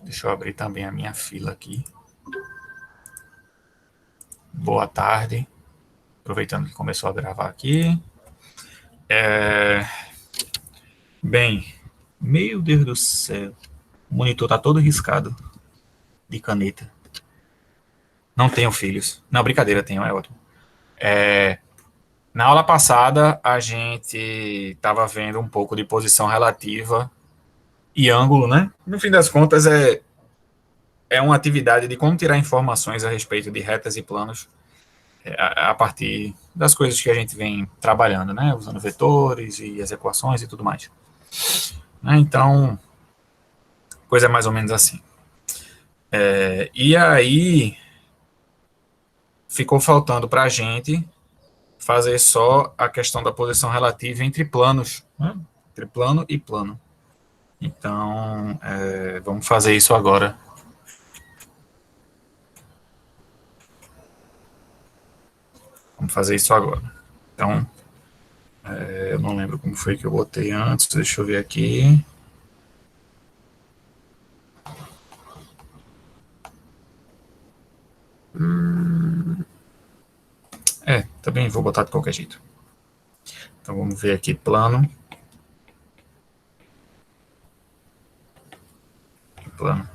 Deixa eu abrir também a minha fila aqui. Boa tarde. Aproveitando que começou a gravar aqui. Bem, meu Deus do céu. O monitor tá todo riscado de caneta. Não tenho filhos. Não, brincadeira, tenho, é ótimo. Na aula passada, a gente estava vendo um pouco de posição relativa e ângulo, né? No fim das contas, é uma atividade de como tirar informações a respeito de retas e planos a partir das coisas que a gente vem trabalhando, né? Usando vetores e as equações e tudo mais. Né? Então, coisa é mais ou menos assim. E aí, ficou faltando para a gente fazer só a questão da posição relativa entre planos, né? Entre plano e plano. Então, vamos fazer isso agora. Vamos fazer isso agora. Então, eu não lembro como foi que eu botei antes, deixa eu ver aqui. Também vou botar de qualquer jeito. Então, vamos ver aqui, plano. Plano.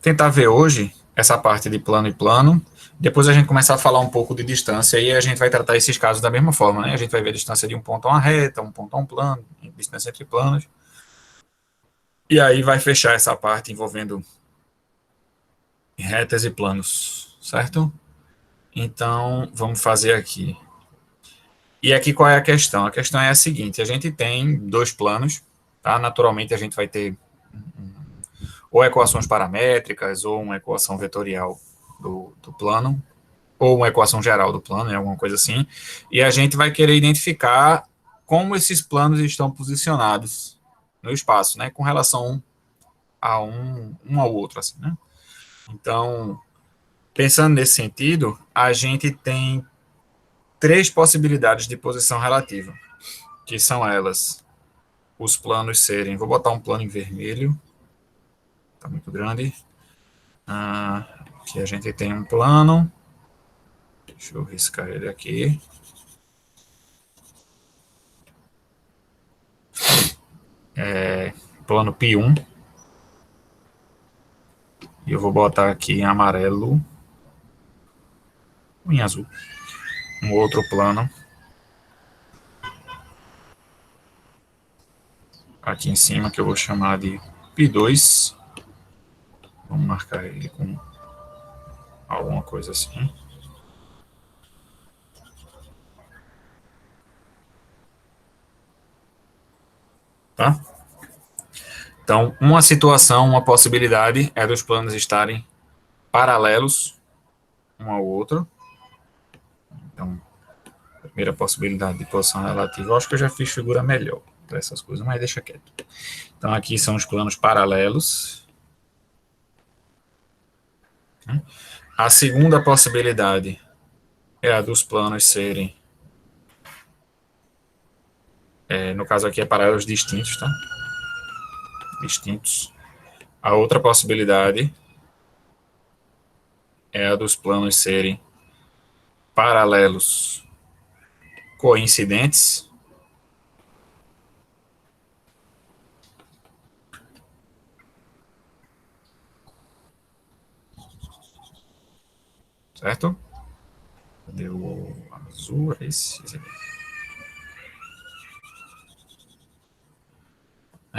Tentar ver hoje essa parte de plano e plano. Depois a gente começar a falar um pouco de distância e a gente vai tratar esses casos da mesma forma, né? A gente vai ver a distância de um ponto a uma reta, um ponto a um plano, distância entre planos. E aí vai fechar essa parte envolvendo retas e planos, certo? Então, vamos fazer aqui. E aqui qual é a questão? A questão é a seguinte: a gente tem dois planos, tá? Naturalmente a gente vai ter ou equações paramétricas ou uma equação vetorial do plano, ou uma equação geral do plano, alguma coisa assim, e a gente vai querer identificar como esses planos estão posicionados no espaço, né, com relação a um ao outro, assim, né? Então, pensando nesse sentido, a gente tem três possibilidades de posição relativa, que são elas, os planos serem, vou botar um plano em vermelho, tá muito grande, que a gente tem um plano, deixa eu riscar ele aqui, plano P1, e eu vou botar aqui em amarelo, ou em azul, um outro plano, aqui em cima, que eu vou chamar de P2, vamos marcar ele com alguma coisa assim, tá? Então, uma situação, uma possibilidade é dos planos estarem paralelos um ao outro. Então, a primeira possibilidade de posição relativa, eu acho que eu já fiz figura melhor para essas coisas, mas deixa quieto. Então, aqui são os planos paralelos. A segunda possibilidade é a dos planos serem, no caso aqui é paralelos distintos, tá? Distintos. A outra possibilidade é a dos planos serem paralelos coincidentes. Certo? Cadê o azul? É esse aqui.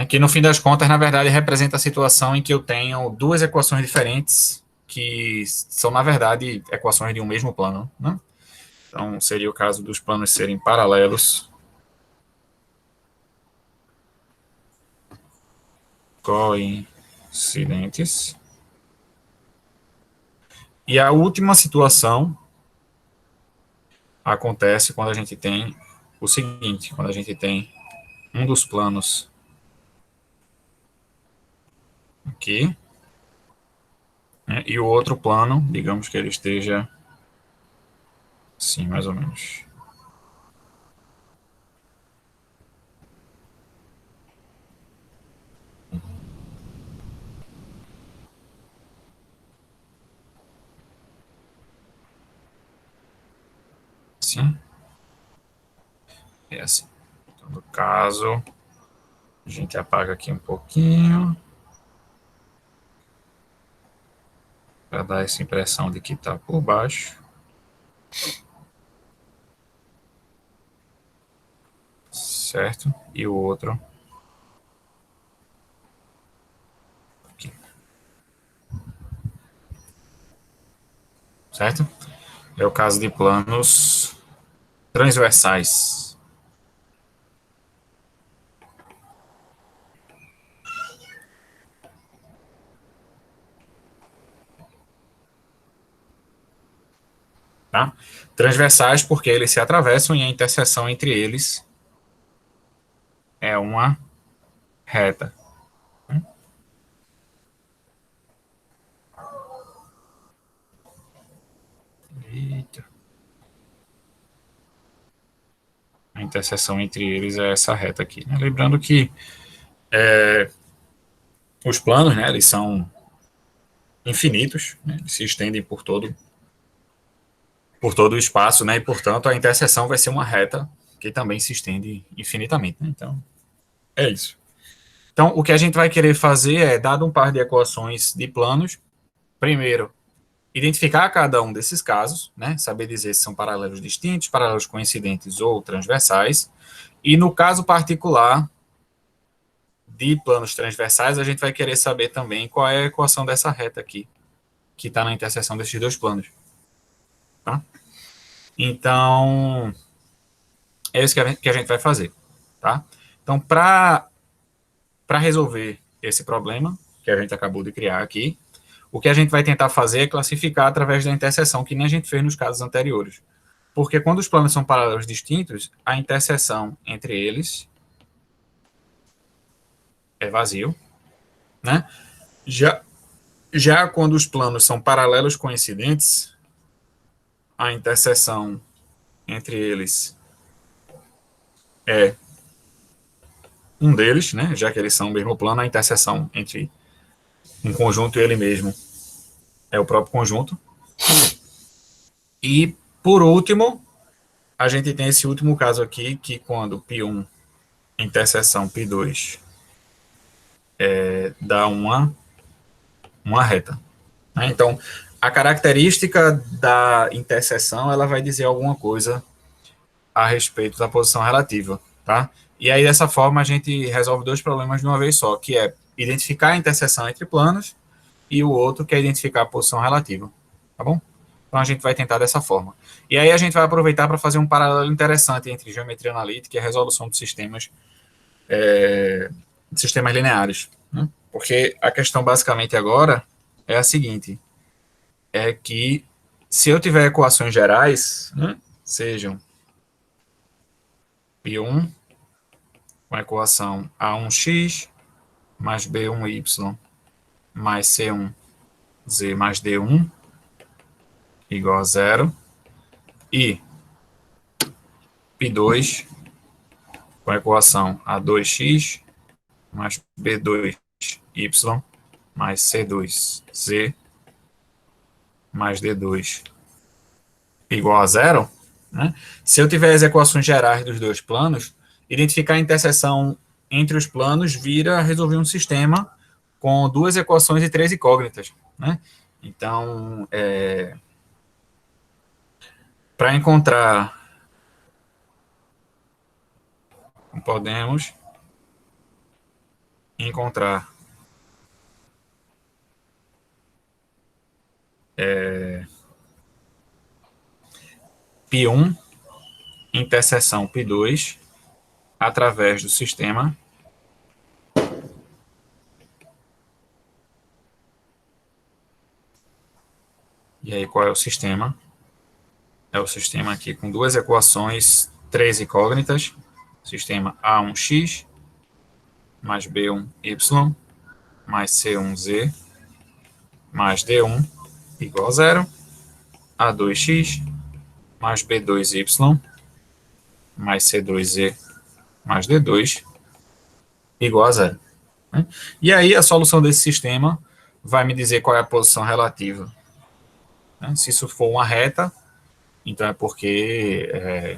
Que no fim das contas, na verdade, representa a situação em que eu tenho duas equações diferentes que são, na verdade, equações de um mesmo plano, né? Então, seria o caso dos planos serem paralelos, coincidentes. E a última situação acontece quando a gente tem o seguinte, quando a gente tem um dos planos aqui, né, e o outro plano, digamos que ele esteja assim, mais ou menos. assim. É assim. Então, no caso, a gente apaga aqui um pouquinho. Para dar essa impressão de que está por baixo. Certo? E o outro aqui. Certo? É o caso de planos transversais. Tá? Transversais porque eles se atravessam e a interseção entre eles é uma reta. Eita. A interseção entre eles é essa reta aqui. Né? Lembrando que os planos, né, eles são infinitos, né, eles se estendem por todo o espaço, né, e portanto a interseção vai ser uma reta que também se estende infinitamente. Né? Então, é isso. Então, o que a gente vai querer fazer é, dado um par de equações de planos, primeiro, identificar cada um desses casos, né, saber dizer se são paralelos distintos, paralelos coincidentes ou transversais, e no caso particular de planos transversais, a gente vai querer saber também qual é a equação dessa reta aqui, que está na interseção desses dois planos. Tá? Então, é isso que a gente vai fazer. Tá? Então, para resolver esse problema que a gente acabou de criar aqui, o que a gente vai tentar fazer é classificar através da interseção, que nem a gente fez nos casos anteriores. Porque quando os planos são paralelos distintos, a interseção entre eles é vazio, né? Já, já quando os planos são paralelos coincidentes, a interseção entre eles é um deles, né? Já que eles são o mesmo plano, a interseção entre um conjunto e ele mesmo é o próprio conjunto. E, por último, a gente tem esse último caso aqui, que quando π1 interseção π2 dá uma reta. Né? Então, a característica da interseção, ela vai dizer alguma coisa a respeito da posição relativa, tá? E aí, dessa forma, a gente resolve dois problemas de uma vez só, que é identificar a interseção entre planos e o outro que é identificar a posição relativa, tá bom? Então, a gente vai tentar dessa forma. E aí, a gente vai aproveitar para fazer um paralelo interessante entre geometria analítica e a resolução de sistemas lineares, né? Porque a questão, basicamente, agora é a seguinte, é que se eu tiver equações gerais, né, sejam π1 com a equação A1x mais B1y mais C1z mais D1 igual a zero, e π2 com a equação A2x mais B2y mais C2z mais D2 igual a zero, né? Se eu tiver as equações gerais dos dois planos, identificar a interseção entre os planos vira resolver um sistema com duas equações e três incógnitas, né? Então, para encontrar, podemos encontrar π1 interseção π2 através do sistema e aí qual é o sistema? É o sistema aqui com duas equações, três incógnitas, sistema A1x mais B1y mais C1z mais D1 igual a zero, A2x mais B2y mais C2z mais D2 igual a zero. Né? E aí a solução desse sistema vai me dizer qual é a posição relativa. Né? Se isso for uma reta, Então é porque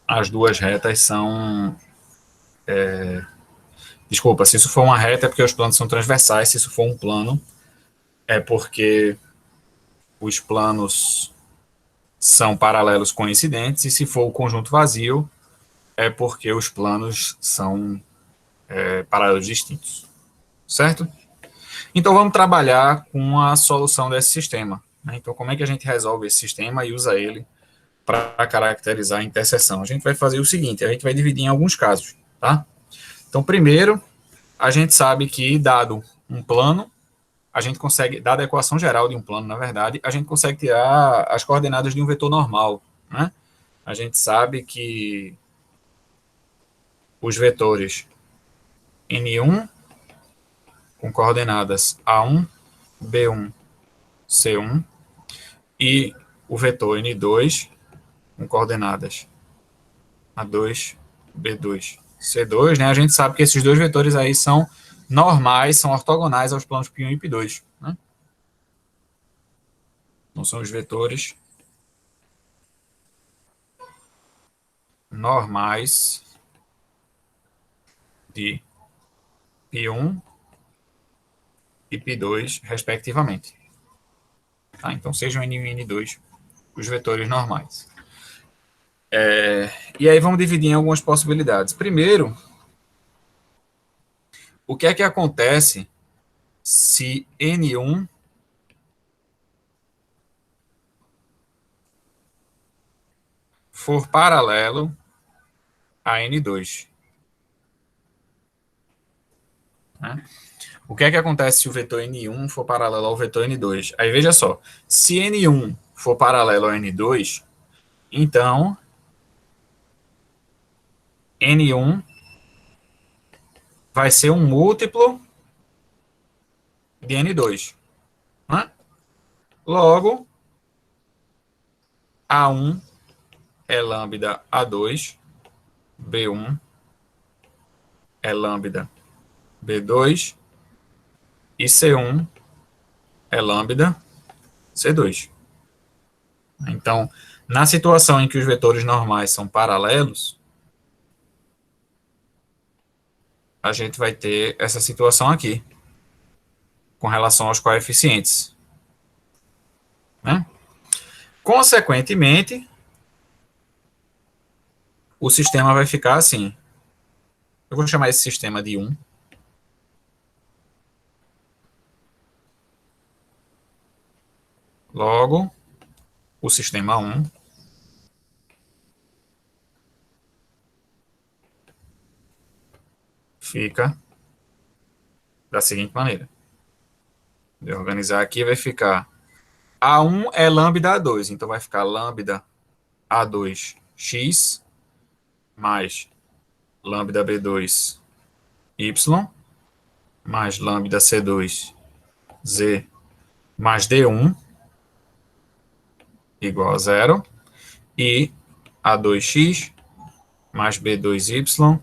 as duas retas são... Desculpa, se isso for uma reta é porque os planos são transversais, se isso for um plano é porque os planos são paralelos coincidentes, e se for o conjunto vazio é porque os planos são paralelos distintos, certo? Então vamos trabalhar com a solução desse sistema, né? Então como é que a gente resolve esse sistema e usa ele para caracterizar a interseção? A gente vai fazer o seguinte, a gente vai dividir em alguns casos, tá? Então primeiro, a gente sabe que dado um plano, a gente consegue, dada a equação geral de um plano, na verdade, a gente consegue tirar as coordenadas de um vetor normal, né? A gente sabe que os vetores N1 com coordenadas A1, B1, C1 e o vetor N2 com coordenadas A2, B2, C2, né? A gente sabe que esses dois vetores aí são normais, são ortogonais aos planos π1 e π2, né? Então são os vetores normais de π1 e π2, respectivamente. Tá? Então sejam N1 e N2 os vetores normais. E aí vamos dividir em algumas possibilidades. Primeiro, o que é que acontece se N1 for paralelo a N2? Né? O que é que acontece se o vetor N1 for paralelo ao vetor N2? Aí veja só, se N1 for paralelo ao N2, então N1 vai ser um múltiplo de N2. Né? Logo, A1 é lambda A2, B1 é lambda B2 e C1 é lambda C2. Então, na situação em que os vetores normais são paralelos, a gente vai ter essa situação aqui, com relação aos coeficientes. Né? Consequentemente, o sistema vai ficar assim. Eu vou chamar esse sistema de 1. Logo, o sistema 1 fica da seguinte maneira. Vou organizar aqui, vai ficar A1 é lambda A2, então vai ficar lambda A2x mais lambda B2 y mais lambda C2 z mais D1 igual a zero, e A2x mais B2y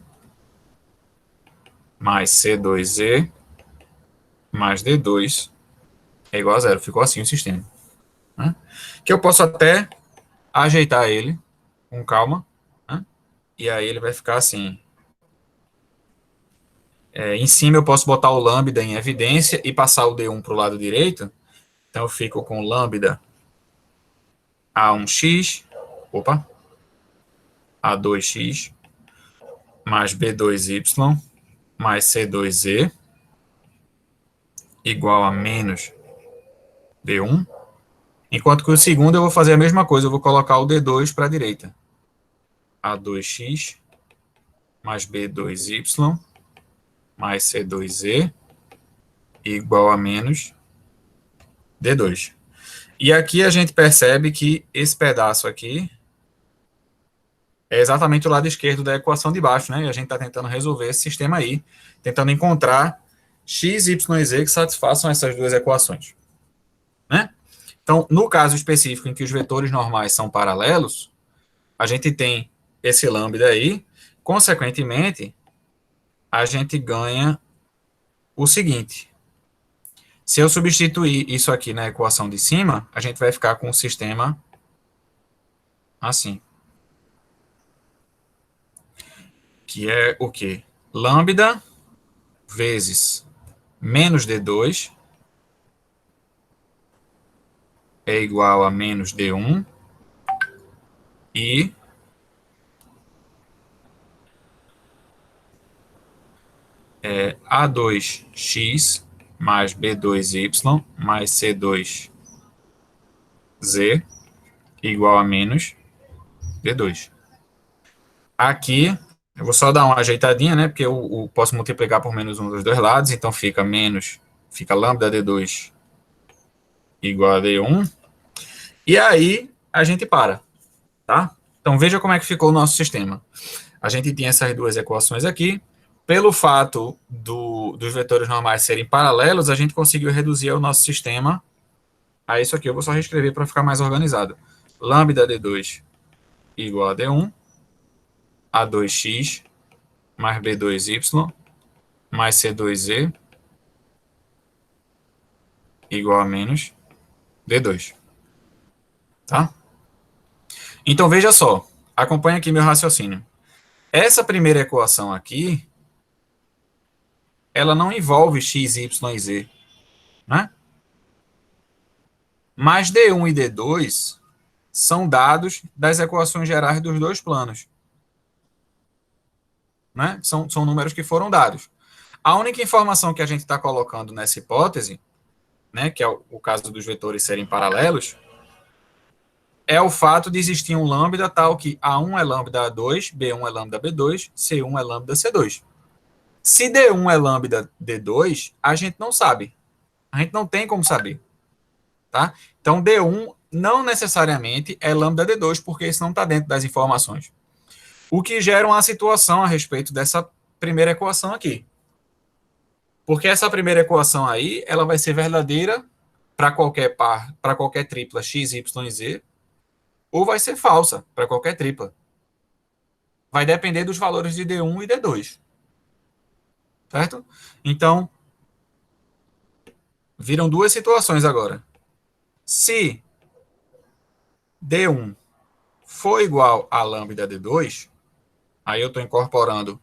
mais C2z mais D2 é igual a zero. Ficou assim o sistema. Né? Que eu posso até ajeitar ele com calma, né? E aí ele vai ficar assim. Em cima eu posso botar o lambda em evidência e passar o D1 para o lado direito. Então eu fico com lambda A1x, opa, A2x mais B2y mais C2z igual a menos D1. Enquanto que o segundo eu vou fazer a mesma coisa, eu vou colocar o D2 para a direita. A2x mais B2y mais C2z igual a menos D2. E aqui a gente percebe que esse pedaço aqui é exatamente o lado esquerdo da equação de baixo, né? E a gente está tentando resolver esse sistema aí, tentando encontrar x, y e z que satisfaçam essas duas equações. Né? Então, no caso específico em que os vetores normais são paralelos, a gente tem esse lambda aí, consequentemente, a gente ganha o seguinte. Se eu substituir isso aqui na equação de cima, a gente vai ficar com o sistema assim, que é o quê? Lambda vezes menos D2 é igual a menos D1 e A2x mais B2y mais C2z igual a menos D2. Aqui, eu vou só dar uma ajeitadinha, né? Porque eu posso multiplicar por menos um dos dois lados, então fica menos, fica lambda D2 igual a D1. E aí, a gente para, tá? Então, veja como é que ficou o nosso sistema. A gente tinha essas duas equações aqui. Pelo fato dos vetores normais serem paralelos, a gente conseguiu reduzir o nosso sistema a isso aqui. Eu vou só reescrever para ficar mais organizado. Lambda D2 igual a D1, A2x mais B2y mais C2z igual a menos D2. Tá? Então, veja só. Acompanhe aqui meu raciocínio. Essa primeira equação aqui, ela não envolve x, y e z, né? Mas D1 e D2 são dados das equações gerais dos dois planos, né? São números que foram dados. A única informação que a gente está colocando nessa hipótese, né, que é o caso dos vetores serem paralelos, é o fato de existir um lambda tal que A1 é lambda A2, B1 é lambda B2, C1 é lambda C2. Se D1 é lambda D2, a gente não sabe. A gente não tem como saber. Tá? Então, D1 não necessariamente é lambda D2, porque isso não está dentro das informações. O que gera uma situação a respeito dessa primeira equação aqui. Porque essa primeira equação aí, ela vai ser verdadeira para qualquer par, para qualquer tripla x, y e z, ou vai ser falsa para qualquer tripla. Vai depender dos valores de D1 e D2. Certo? Então, viram duas situações agora. Se D1 for igual a lambda D2, aí eu estou incorporando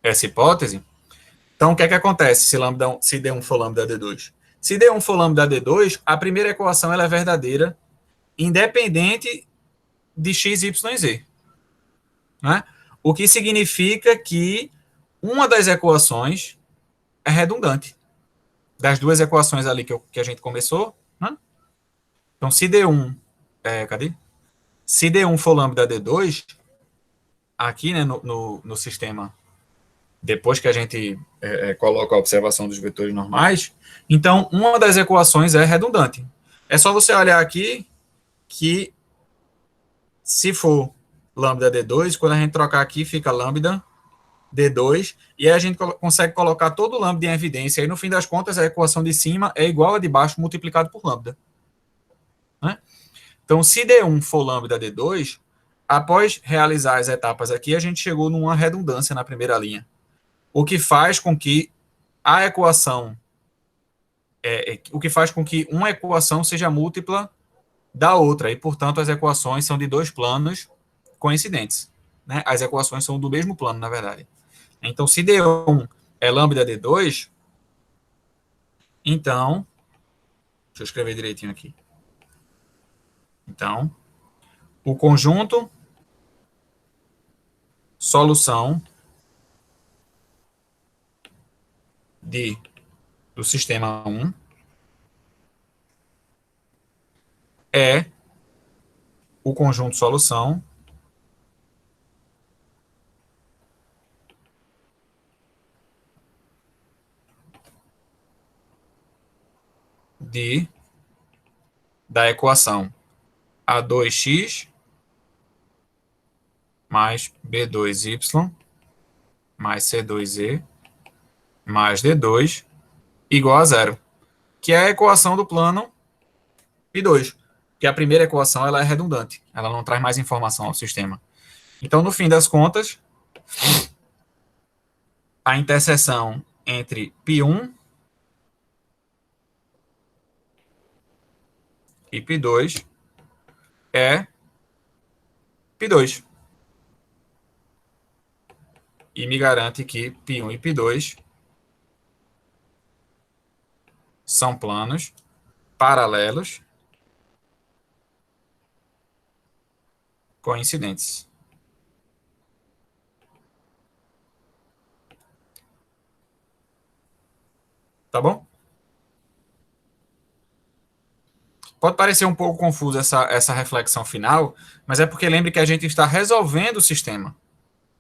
essa hipótese. Então, o que é que acontece se D1 for lambda D2? Se D1 for lambda D2, a primeira equação ela é verdadeira, independente de x, y e z. Né? O que significa que uma das equações é redundante. Das duas equações ali que a gente começou. Né? Então, se D1... cadê? Se D1 for lambda D2, aqui, né, no sistema, depois que a gente coloca a observação dos vetores normais, então uma das equações é redundante. É só você olhar aqui que se for lambda D2, quando a gente trocar aqui, fica lambda D2, e aí a gente consegue colocar todo o lambda em evidência, e no fim das contas a equação de cima é igual a de baixo multiplicado por lambda. Né? Então, se D1 for lambda D2, após realizar as etapas aqui, a gente chegou numa redundância na primeira linha. O que faz com que a equação, o que faz com que uma equação seja múltipla da outra, e, portanto, as equações são de dois planos coincidentes. Né? As equações são do mesmo plano, na verdade. Então, se D1 é lambda D2, então, deixa eu escrever direitinho aqui. Então, o conjunto solução do sistema 1 é o conjunto solução da equação A2x mais B2y mais C2e mais D2 igual a zero, que é a equação do plano π2, que a primeira equação ela é redundante, ela não traz mais informação ao sistema. Então, no fim das contas, a interseção entre π1 e π2 é π2. E me garante que π1 e π2 são planos paralelos coincidentes. Tá bom? Pode parecer um pouco confuso essa reflexão final, mas é porque lembre que a gente está resolvendo o sistema.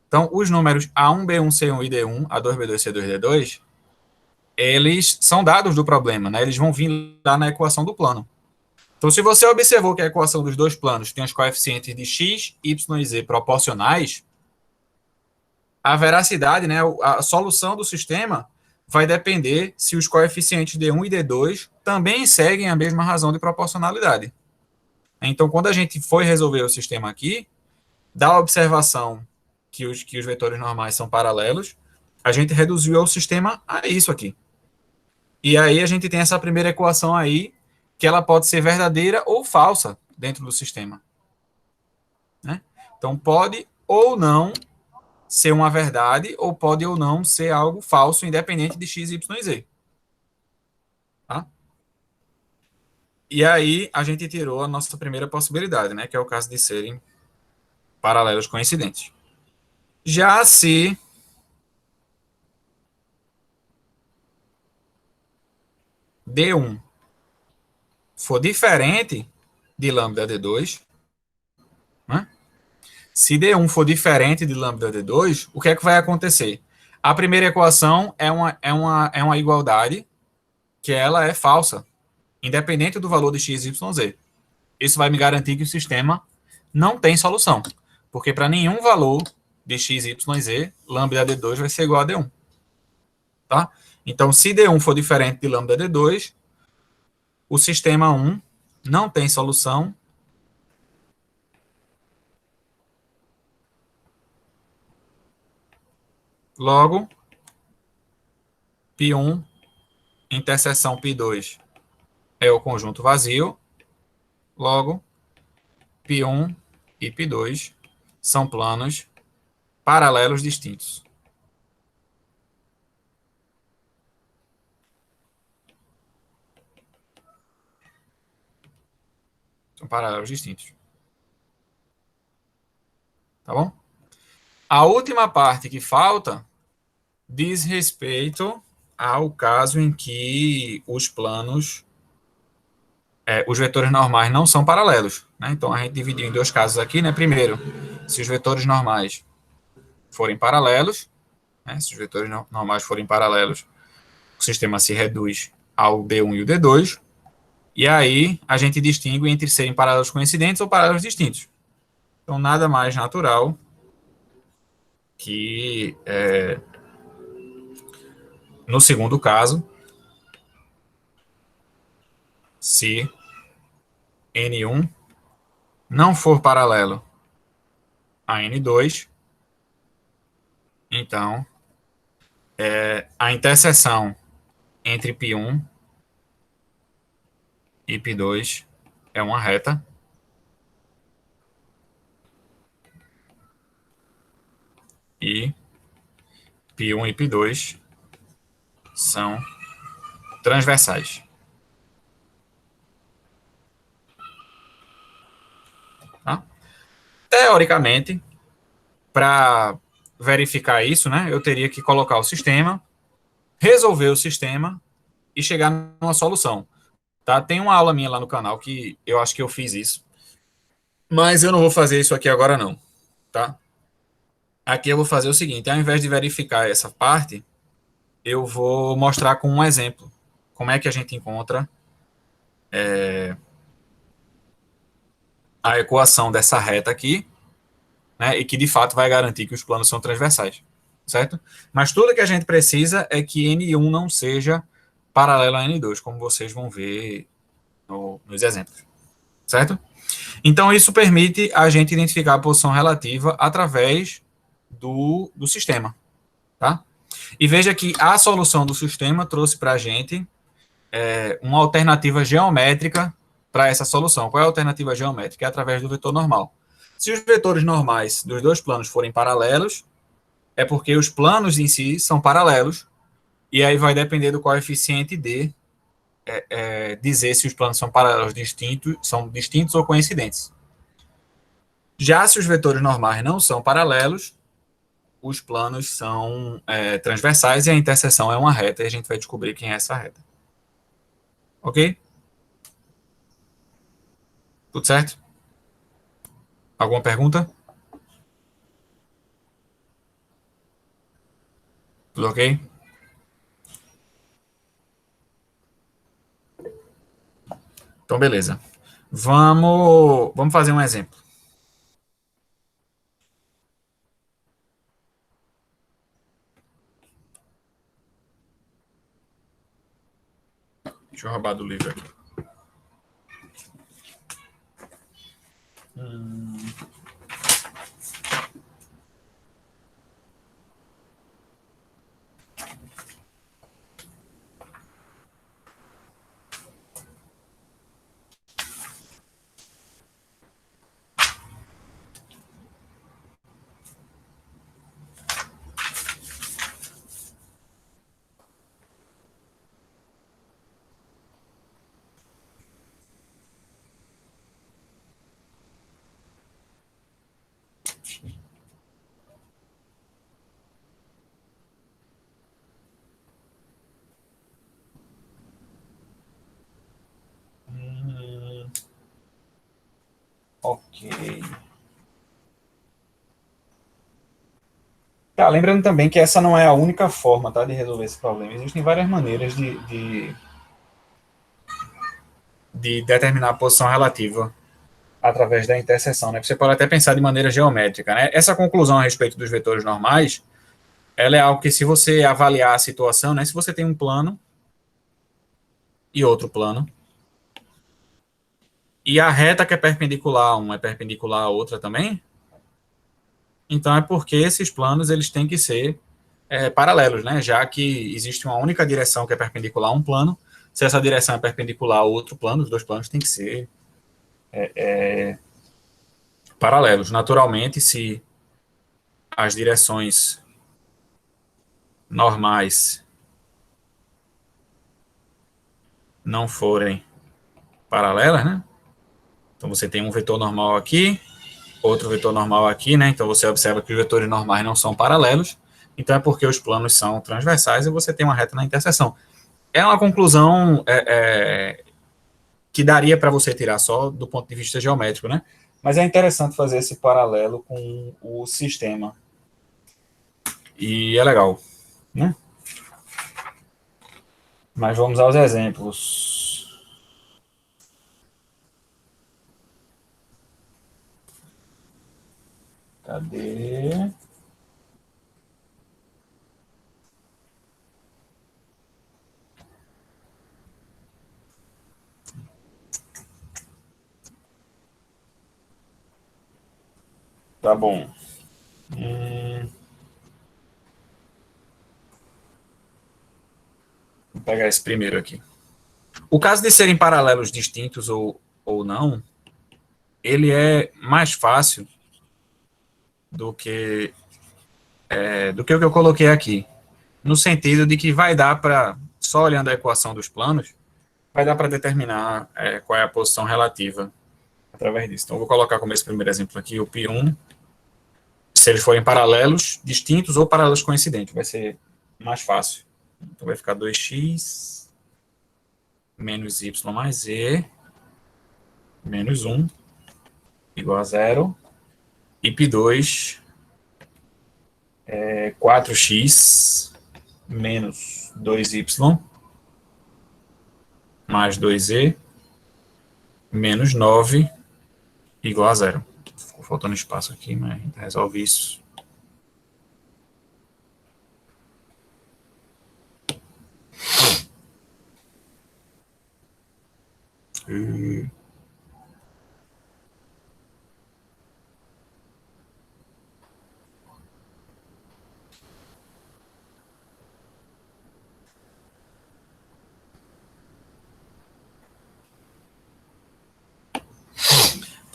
Então, os números A1, B1, C1 e D1, A2, B2, C2, D2, eles são dados do problema, né? Eles vão vir lá na equação do plano. Então, se você observou que a equação dos dois planos tem os coeficientes de x, y e z proporcionais, a veracidade, né, a solução do sistema vai depender se os coeficientes D1 e D2 também seguem a mesma razão de proporcionalidade. Então, quando a gente foi resolver o sistema aqui, da observação que os vetores normais são paralelos, a gente reduziu o sistema a isso aqui. E aí a gente tem essa primeira equação aí, que ela pode ser verdadeira ou falsa dentro do sistema. Né? Então, pode ou não ser uma verdade, ou pode ou não ser algo falso, independente de x, y e z. Tá? E aí, a gente tirou a nossa primeira possibilidade, né? Que é o caso de serem paralelos coincidentes. Já se D1 for diferente de lambda D2, né? Se D1 for diferente de lambda D2, o que é que vai acontecer? A primeira equação é uma igualdade que ela é falsa, independente do valor de x, y, z. Isso vai me garantir que o sistema não tem solução, porque para nenhum valor de x, y e z, lambda D2 vai ser igual a D1. Tá? Então, se D1 for diferente de lambda D2, o sistema 1 não tem solução. Logo, π1 interseção π2 é o conjunto vazio. Logo, π1 e π2 são planos paralelos distintos. São paralelos distintos. Tá bom? A última parte que falta diz respeito ao caso em que os planos, os vetores normais não são paralelos. Né? Então, a gente dividiu em dois casos aqui. Né? Primeiro, se os vetores normais forem paralelos, né? Se os vetores normais forem paralelos, o sistema se reduz ao D1 e o D2, e aí a gente distingue entre serem paralelos coincidentes ou paralelos distintos. Então, nada mais natural que, no segundo caso, se N1 não for paralelo a N2, então, a interseção entre π1 e π2 é uma reta. E π1 e π2 são transversais. Tá? Teoricamente, para verificar isso, né, eu teria que colocar o sistema, resolver o sistema e chegar numa solução. Tá? Tem uma aula minha lá no canal que eu acho que eu fiz isso. Mas eu não vou fazer isso aqui agora, não. Tá? Aqui eu vou fazer o seguinte, ao invés de verificar essa parte, eu vou mostrar com um exemplo como é que a gente encontra a equação dessa reta aqui, né, e que de fato vai garantir que os planos são transversais, certo? Mas tudo que a gente precisa é que N1 não seja paralelo a N2, como vocês vão ver nos exemplos, certo? Então, isso permite a gente identificar a posição relativa através do sistema, tá? E veja que a solução do sistema trouxe para a gente uma alternativa geométrica para essa solução. Qual é a alternativa geométrica? É através do vetor normal. Se os vetores normais dos dois planos forem paralelos, é porque os planos em si são paralelos, e aí vai depender do coeficiente de dizer se os planos são paralelos são distintos ou coincidentes. Já se os vetores normais não são paralelos, os planos são transversais e a interseção é uma reta, e a gente vai descobrir quem é essa reta. Ok? Tudo certo? Alguma pergunta? Tudo ok? Então, beleza. Vamos fazer um exemplo. Deixa eu roubar do livro aqui. Ok. Tá, lembrando também que essa não é a única forma, tá, de resolver esse problema. Existem várias maneiras de determinar a posição relativa através da interseção, né? Você pode até pensar de maneira geométrica, né? Essa conclusão a respeito dos vetores normais, ela é algo que se você avaliar a situação, né? Se você tem um plano e outro plano, e a reta que é perpendicular a um é perpendicular a outra também, então é porque esses planos eles têm que ser paralelos, né? Já que existe uma única direção que é perpendicular a um plano, se essa direção é perpendicular a outro plano, os dois planos têm que ser paralelos. Naturalmente, se as direções normais não forem paralelas, né? Então você tem um vetor normal aqui, outro vetor normal aqui, né? Então você observa que os vetores normais não são paralelos, então é porque os planos são transversais e você tem uma reta na interseção. É uma conclusão que daria para você tirar só do ponto de vista geométrico, né? Mas é interessante fazer esse paralelo com o sistema. E é legal, né? Mas vamos aos exemplos. Cadê? Tá bom. Vou pegar esse primeiro aqui. O caso de serem paralelos distintos ou não, ele é mais fácil do que do que o que eu coloquei aqui, no sentido de que vai dar para, só olhando a equação dos planos, vai dar para determinar qual é a posição relativa através disso. Então, eu vou colocar como esse primeiro exemplo aqui, o π1, se eles forem paralelos, distintos ou paralelos coincidentes, vai ser mais fácil. Então, vai ficar 2x menos y mais z menos 1 igual a zero. E π2 é 4x menos 2y mais 2z menos 9 igual a zero. Ficou faltando espaço aqui, mas a gente resolve isso.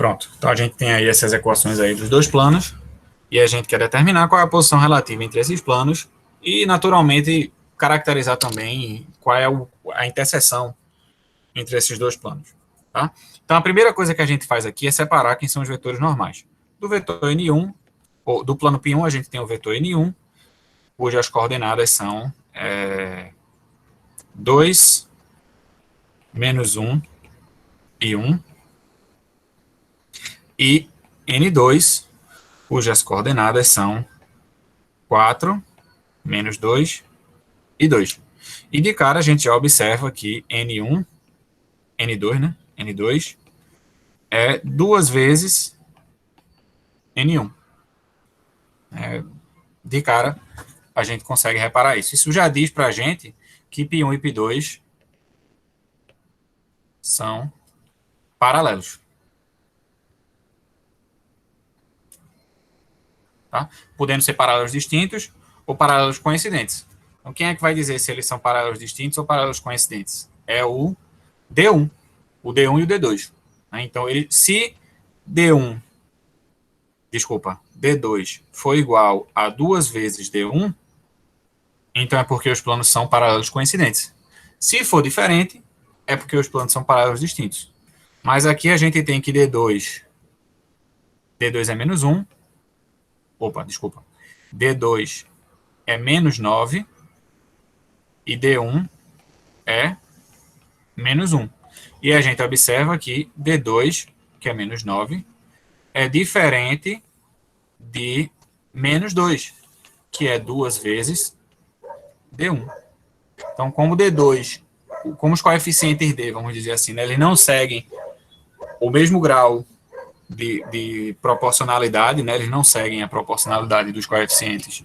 Pronto. Então a gente tem aí essas equações aí dos dois planos e a gente quer determinar qual é a posição relativa entre esses planos e, naturalmente, caracterizar também qual é a interseção entre esses dois planos. Tá? Então, a primeira coisa que a gente faz aqui é separar quem são os vetores normais. Do vetor N1, ou do plano Π1, a gente tem o vetor N1, cujas coordenadas são 2, menos 1 e 1, e N2, cujas coordenadas são 4, menos 2 e 2. E de cara a gente já observa que N1, N2, né? N2 é 2 vezes N1. De cara, a gente consegue reparar isso. Isso já diz para a gente que Π1 e Π2 são paralelos. Tá? Podendo ser paralelos distintos ou paralelos coincidentes. Então, quem é que vai dizer se eles são paralelos distintos ou paralelos coincidentes? É o D1. O D1 e o D2. Então, se D2 for igual a 2 vezes D1, então é porque os planos são paralelos coincidentes. Se for diferente, é porque os planos são paralelos distintos. Mas aqui a gente tem que D2 é menos 1. D2 é menos 9 e D1 é menos 1. E a gente observa que D2, que é menos 9, é diferente de menos 2, que é 2 vezes D1. Então, como os coeficientes D, vamos dizer assim, né, eles não seguem o mesmo grau de proporcionalidade, né, eles não seguem a proporcionalidade dos coeficientes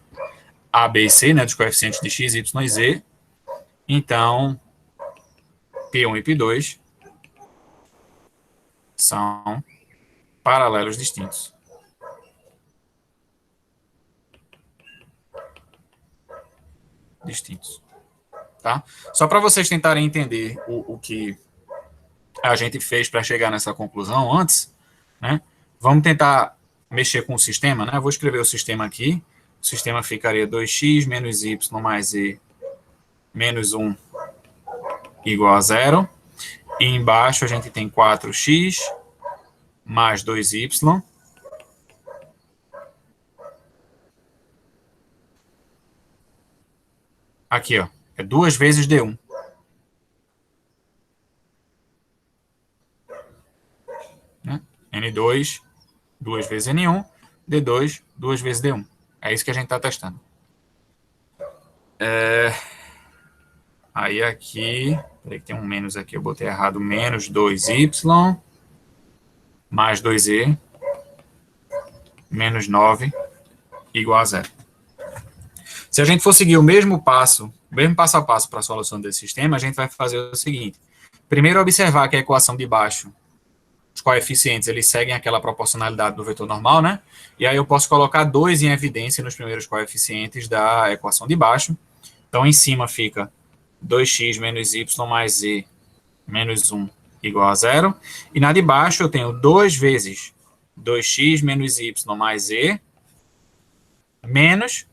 A, B e C, né, dos coeficientes de x, y e z. Então, P1 e P2 são paralelos distintos. Tá? Só para vocês tentarem entender o que a gente fez para chegar nessa conclusão antes, né? Vamos tentar mexer com o sistema, né? Eu vou escrever o sistema aqui. O sistema ficaria 2x menos y mais z menos 1 igual a 0. E embaixo a gente tem 4x mais 2y aqui, ó, é 2 vezes D1. Né? N2, 2 vezes N1, D2, 2 vezes D1. É isso que a gente está testando. Aí aqui, peraí que tem um menos aqui, eu botei errado, menos 2y, mais 2e, menos 9, igual a 0. Se a gente for seguir o mesmo passo a passo para a solução desse sistema, a gente vai fazer o seguinte. Primeiro, observar que a equação de baixo, os coeficientes, eles seguem aquela proporcionalidade do vetor normal, né? E aí eu posso colocar 2 em evidência nos primeiros coeficientes da equação de baixo. Então, em cima fica 2x menos y mais z menos 1 igual a 0. E na de baixo eu tenho 2 vezes 2x menos y mais z menos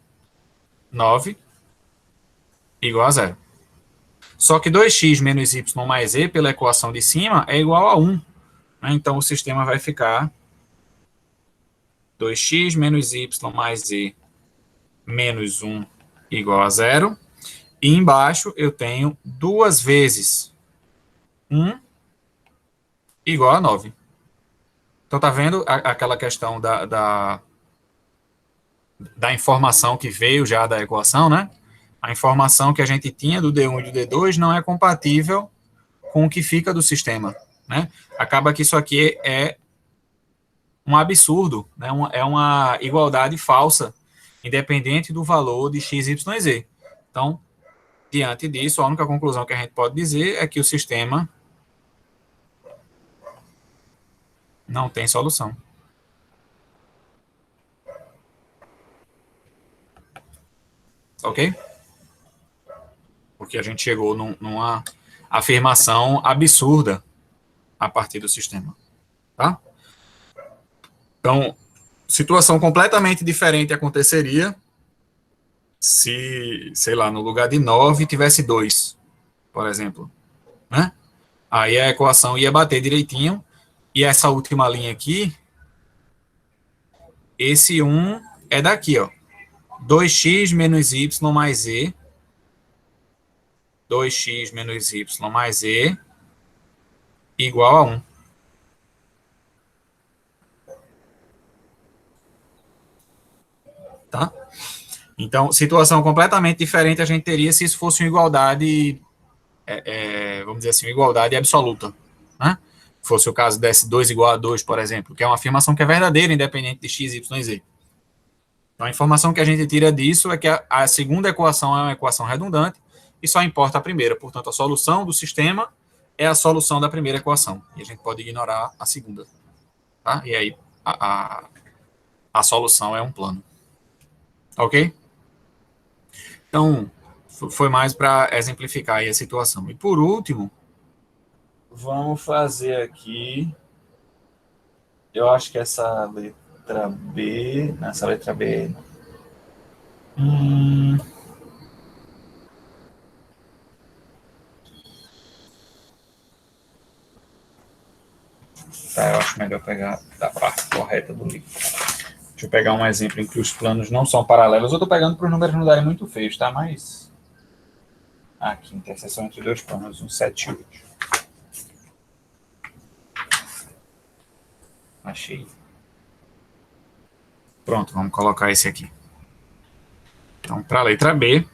9 igual a 0. Só que 2x menos y mais z pela equação de cima é igual a 1. Então, o sistema vai ficar 2x menos y mais z menos 1 igual a 0. E embaixo eu tenho 2 vezes 1 igual a 9. Então, tá vendo aquela questão da informação que veio já da equação, né? A informação que a gente tinha do D1 e do D2 não é compatível com o que fica do sistema, né? Acaba que isso aqui é um absurdo, né? É uma igualdade falsa, independente do valor de x, y e z. Então, diante disso, a única conclusão que a gente pode dizer é que o sistema não tem solução. Ok? Porque a gente chegou numa afirmação absurda a partir do sistema. Tá? Então, situação completamente diferente aconteceria se, sei lá, no lugar de 9 tivesse 2, por exemplo, né? Aí a equação ia bater direitinho, e essa última linha aqui, esse 1 é daqui, ó. 2x menos y mais e, 2x menos y mais e, igual a 1. Tá? Então, situação completamente diferente a gente teria se isso fosse uma igualdade, vamos dizer assim, uma igualdade absoluta, né? Fosse o caso desse 2 igual a 2, por exemplo, que é uma afirmação que é verdadeira, independente de x, y e z. Então, a informação que a gente tira disso é que a segunda equação é uma equação redundante e só importa a primeira. Portanto, a solução do sistema é a solução da primeira equação. E a gente pode ignorar a segunda. Tá? E aí, a solução é um plano. Ok? Então, foi mais para exemplificar aí a situação. E por último, vamos fazer aqui, eu acho que essa letra B, nessa letra B, tá, eu acho melhor pegar da parte correta do livro. Deixa eu pegar um exemplo em que os planos não são paralelos. Eu estou pegando para os números não darem muito feios, tá? Mas aqui, interseção entre dois planos, 1, 7 e 8. Achei. Pronto, vamos colocar esse aqui. Então, para a letra B,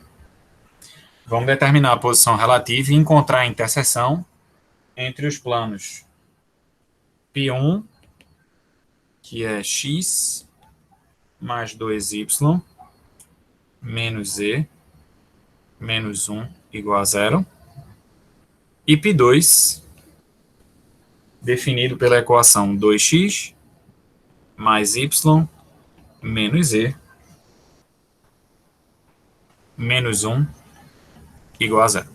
vamos determinar a posição relativa e encontrar a interseção entre os planos π1, que é x mais 2y menos e menos 1 igual a 0, e π2, definido pela equação 2x mais y menos e menos 1 igual a 0.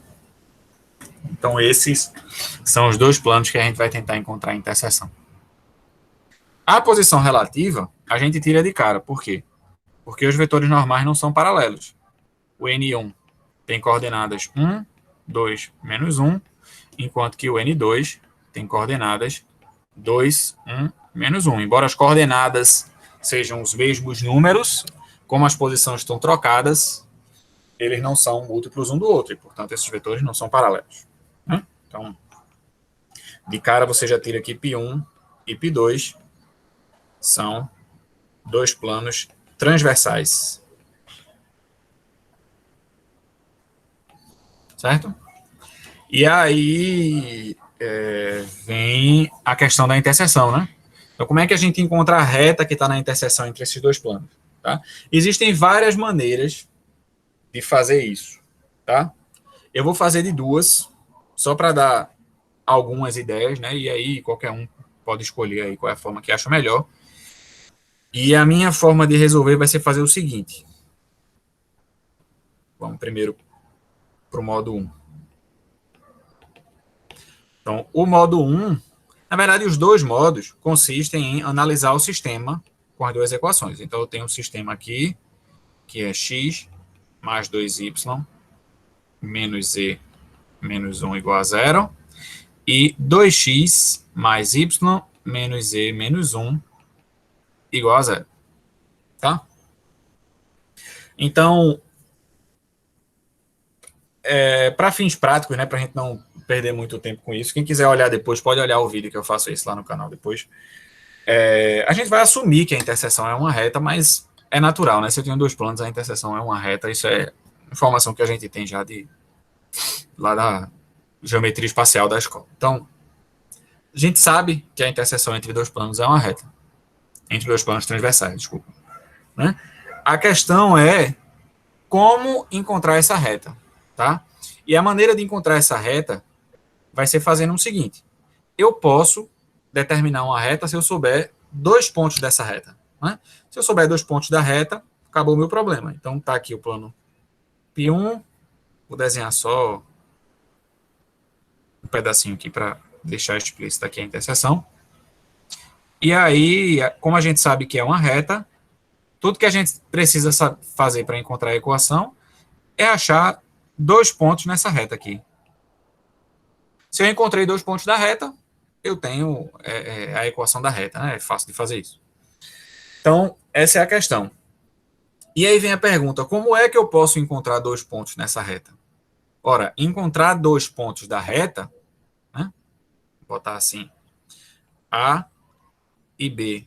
Então, esses são os dois planos que a gente vai tentar encontrar a interseção. A posição relativa, a gente tira de cara. Por quê? Porque os vetores normais não são paralelos. O N1 tem coordenadas 1, 2, menos 1, enquanto que o N2 tem coordenadas 2, 1, menos 1. Embora as coordenadas sejam os mesmos números, como as posições estão trocadas, eles não são múltiplos um do outro, e, portanto, esses vetores não são paralelos. Né? Então, de cara, você já tira aqui π1 e π2 são dois planos transversais. Certo? E aí vem a questão da interseção, né? Então, como é que a gente encontra a reta que está na interseção entre esses dois planos? Tá? Existem várias maneiras de fazer isso, tá? Eu vou fazer de duas, só para dar algumas ideias, né? E aí qualquer um pode escolher aí qual é a forma que acha melhor. E a minha forma de resolver vai ser fazer o seguinte. Vamos primeiro para o modo 1. Então, o modo 1, na verdade, os dois modos consistem em analisar o sistema com as duas equações. Então, eu tenho um sistema aqui, que é x mais 2y menos e menos 1 igual a 0, e 2x mais y menos e menos 1 igual a 0. Tá? Então, para fins práticos, né, para a gente não perder muito tempo com isso, quem quiser olhar depois, pode olhar o vídeo que eu faço isso lá no canal depois. A gente vai assumir que a interseção é uma reta, mas é natural, né? Se eu tenho dois planos, a interseção é uma reta, isso é informação que a gente tem já lá da geometria espacial da escola. Então, a gente sabe que a interseção entre dois planos é uma reta. Entre dois planos transversais, desculpa. Né? A questão é como encontrar essa reta, tá? E a maneira de encontrar essa reta vai ser fazendo o seguinte. Eu posso determinar uma reta se eu souber dois pontos dessa reta. Né? Se eu souber dois pontos da reta, acabou o meu problema. Então, tá aqui o plano π1. Vou desenhar só um pedacinho aqui para deixar explícita aqui a interseção. E aí, como a gente sabe que é uma reta, tudo que a gente precisa fazer para encontrar a equação é achar dois pontos nessa reta aqui. Se eu encontrei dois pontos da reta, eu tenho a equação da reta, né? É fácil de fazer isso. Então, essa é a questão. E aí vem a pergunta, como é que eu posso encontrar dois pontos nessa reta? Ora, encontrar dois pontos da reta, né? Vou botar assim, A e B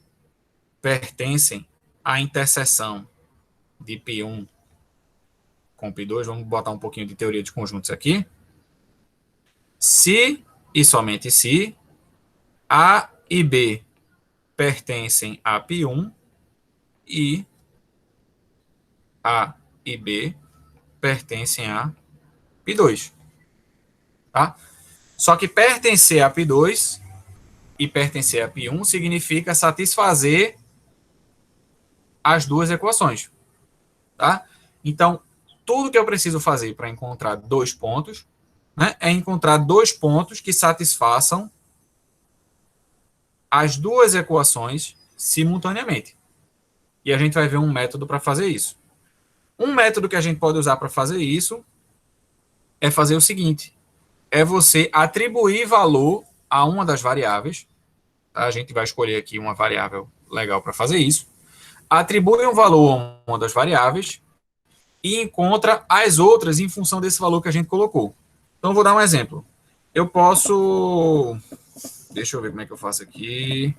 pertencem à interseção de π1 com π2, vamos botar um pouquinho de teoria de conjuntos aqui. Se e somente se A e B pertencem a π1 e A e B pertencem a π2, tá? Só que pertencer a π2 e pertencer a π1 significa satisfazer as duas equações, tá? Então, tudo que eu preciso fazer para encontrar dois pontos, né, é encontrar dois pontos que satisfaçam as duas equações simultaneamente. E a gente vai ver um método para fazer isso. Um método que a gente pode usar para fazer isso é fazer o seguinte: é você atribuir valor a uma das variáveis. Tá? A gente vai escolher aqui uma variável legal para fazer isso. Atribui um valor a uma das variáveis e encontra as outras em função desse valor que a gente colocou. Então, vou dar um exemplo. Eu posso... Deixa eu ver como é que eu faço aqui.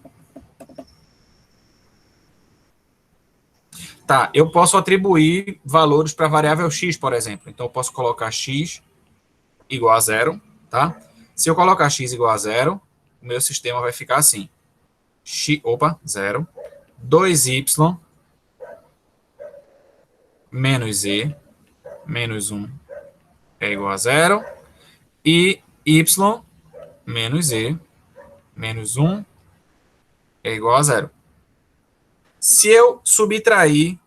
Tá, eu posso atribuir valores para a variável x, por exemplo. Então, eu posso colocar x igual a zero, tá? Se eu colocar x igual a zero, o meu sistema vai ficar assim. Zero. 2y menos z menos 1 é igual a zero. E y menos z menos 1 é igual a zero. Se eu subtrair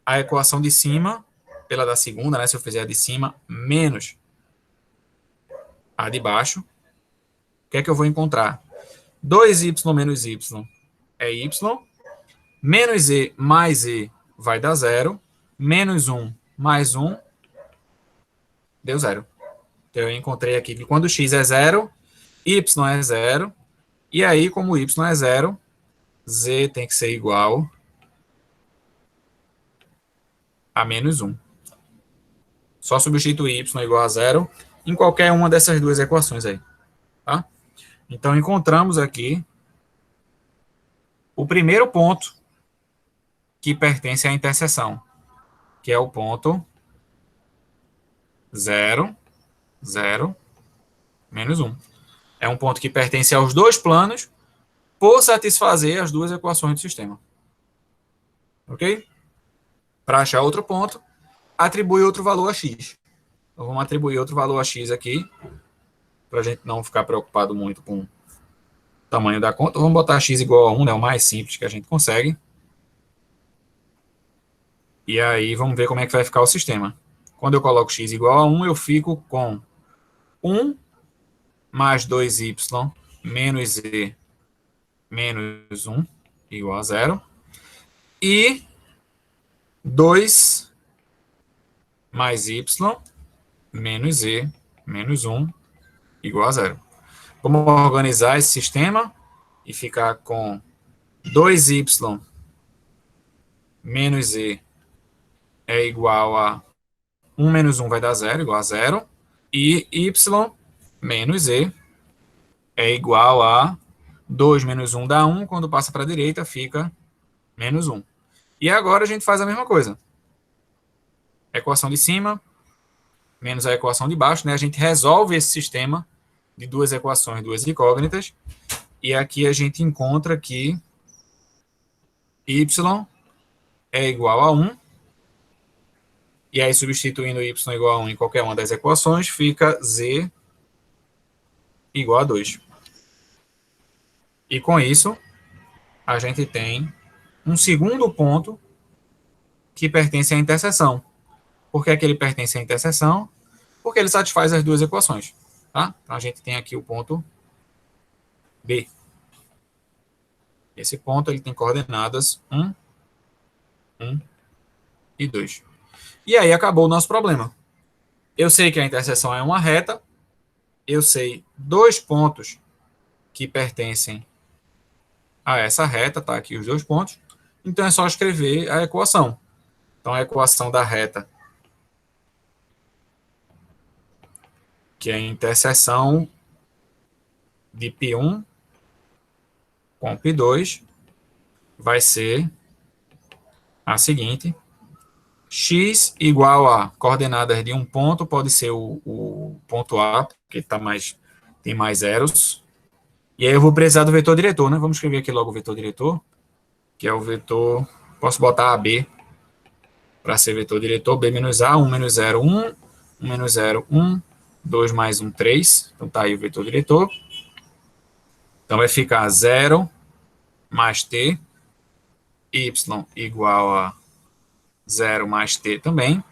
a equação de cima pela da segunda, né, se eu fizer a de cima menos a de baixo, o que é que eu vou encontrar? 2y menos y é y, menos z mais z vai dar zero, menos 1 mais 1 deu zero. Então, eu encontrei aqui que quando x é zero, y é zero, e aí, como y é zero, z tem que ser igual a menos 1. Só substituir y igual a zero em qualquer uma dessas duas equações aí. Tá? Então, encontramos aqui o primeiro ponto que pertence à interseção, que é o ponto 0, 0, menos 1. É um ponto que pertence aos dois planos por satisfazer as duas equações do sistema. Ok? Para achar outro ponto, atribui outro valor a x. Então, vamos atribuir outro valor a x aqui, para a gente não ficar preocupado muito com o tamanho da conta. Vamos botar x igual a 1, né, o mais simples que a gente consegue. E aí, vamos ver como é que vai ficar o sistema. Quando eu coloco x igual a 1, eu fico com 1 mais 2y menos z menos 1 igual a zero. E 2 mais y menos z menos 1 igual a zero. Vamos organizar esse sistema e ficar com 2y menos z é igual a 1 menos 1 vai dar zero, igual a zero. E y menos z é igual a 2 menos 1 dá 1, quando passa para a direita fica menos 1. E agora a gente faz a mesma coisa. Equação de cima menos a equação de baixo, né? A gente resolve esse sistema de duas equações, duas incógnitas, e aqui a gente encontra que y é igual a 1, e aí substituindo y igual a 1 em qualquer uma das equações, fica z igual a 2. E com isso, a gente tem um segundo ponto que pertence à interseção. Por que ele pertence à interseção? Porque ele satisfaz as duas equações. Tá? Então, a gente tem aqui o ponto B. Esse ponto ele tem coordenadas 1, 1 e 2. E aí acabou o nosso problema. Eu sei que a interseção é uma reta, eu sei dois pontos que pertencem a essa reta, tá aqui os dois pontos, então é só escrever a equação. Então a equação da reta, que é a interseção de π1 com π2, vai ser a seguinte: x igual a coordenadas de um ponto, pode ser o ponto A, porque tem mais zeros. E aí eu vou precisar do vetor diretor, né? Vamos escrever aqui logo o vetor diretor, que é o vetor, posso botar AB para ser vetor diretor, B menos A, 1 menos 0, 1, 1 menos 0, 1, 2 mais 1, 3. Então tá aí o vetor diretor. Então vai ficar 0 mais T, y igual a 0 mais T também,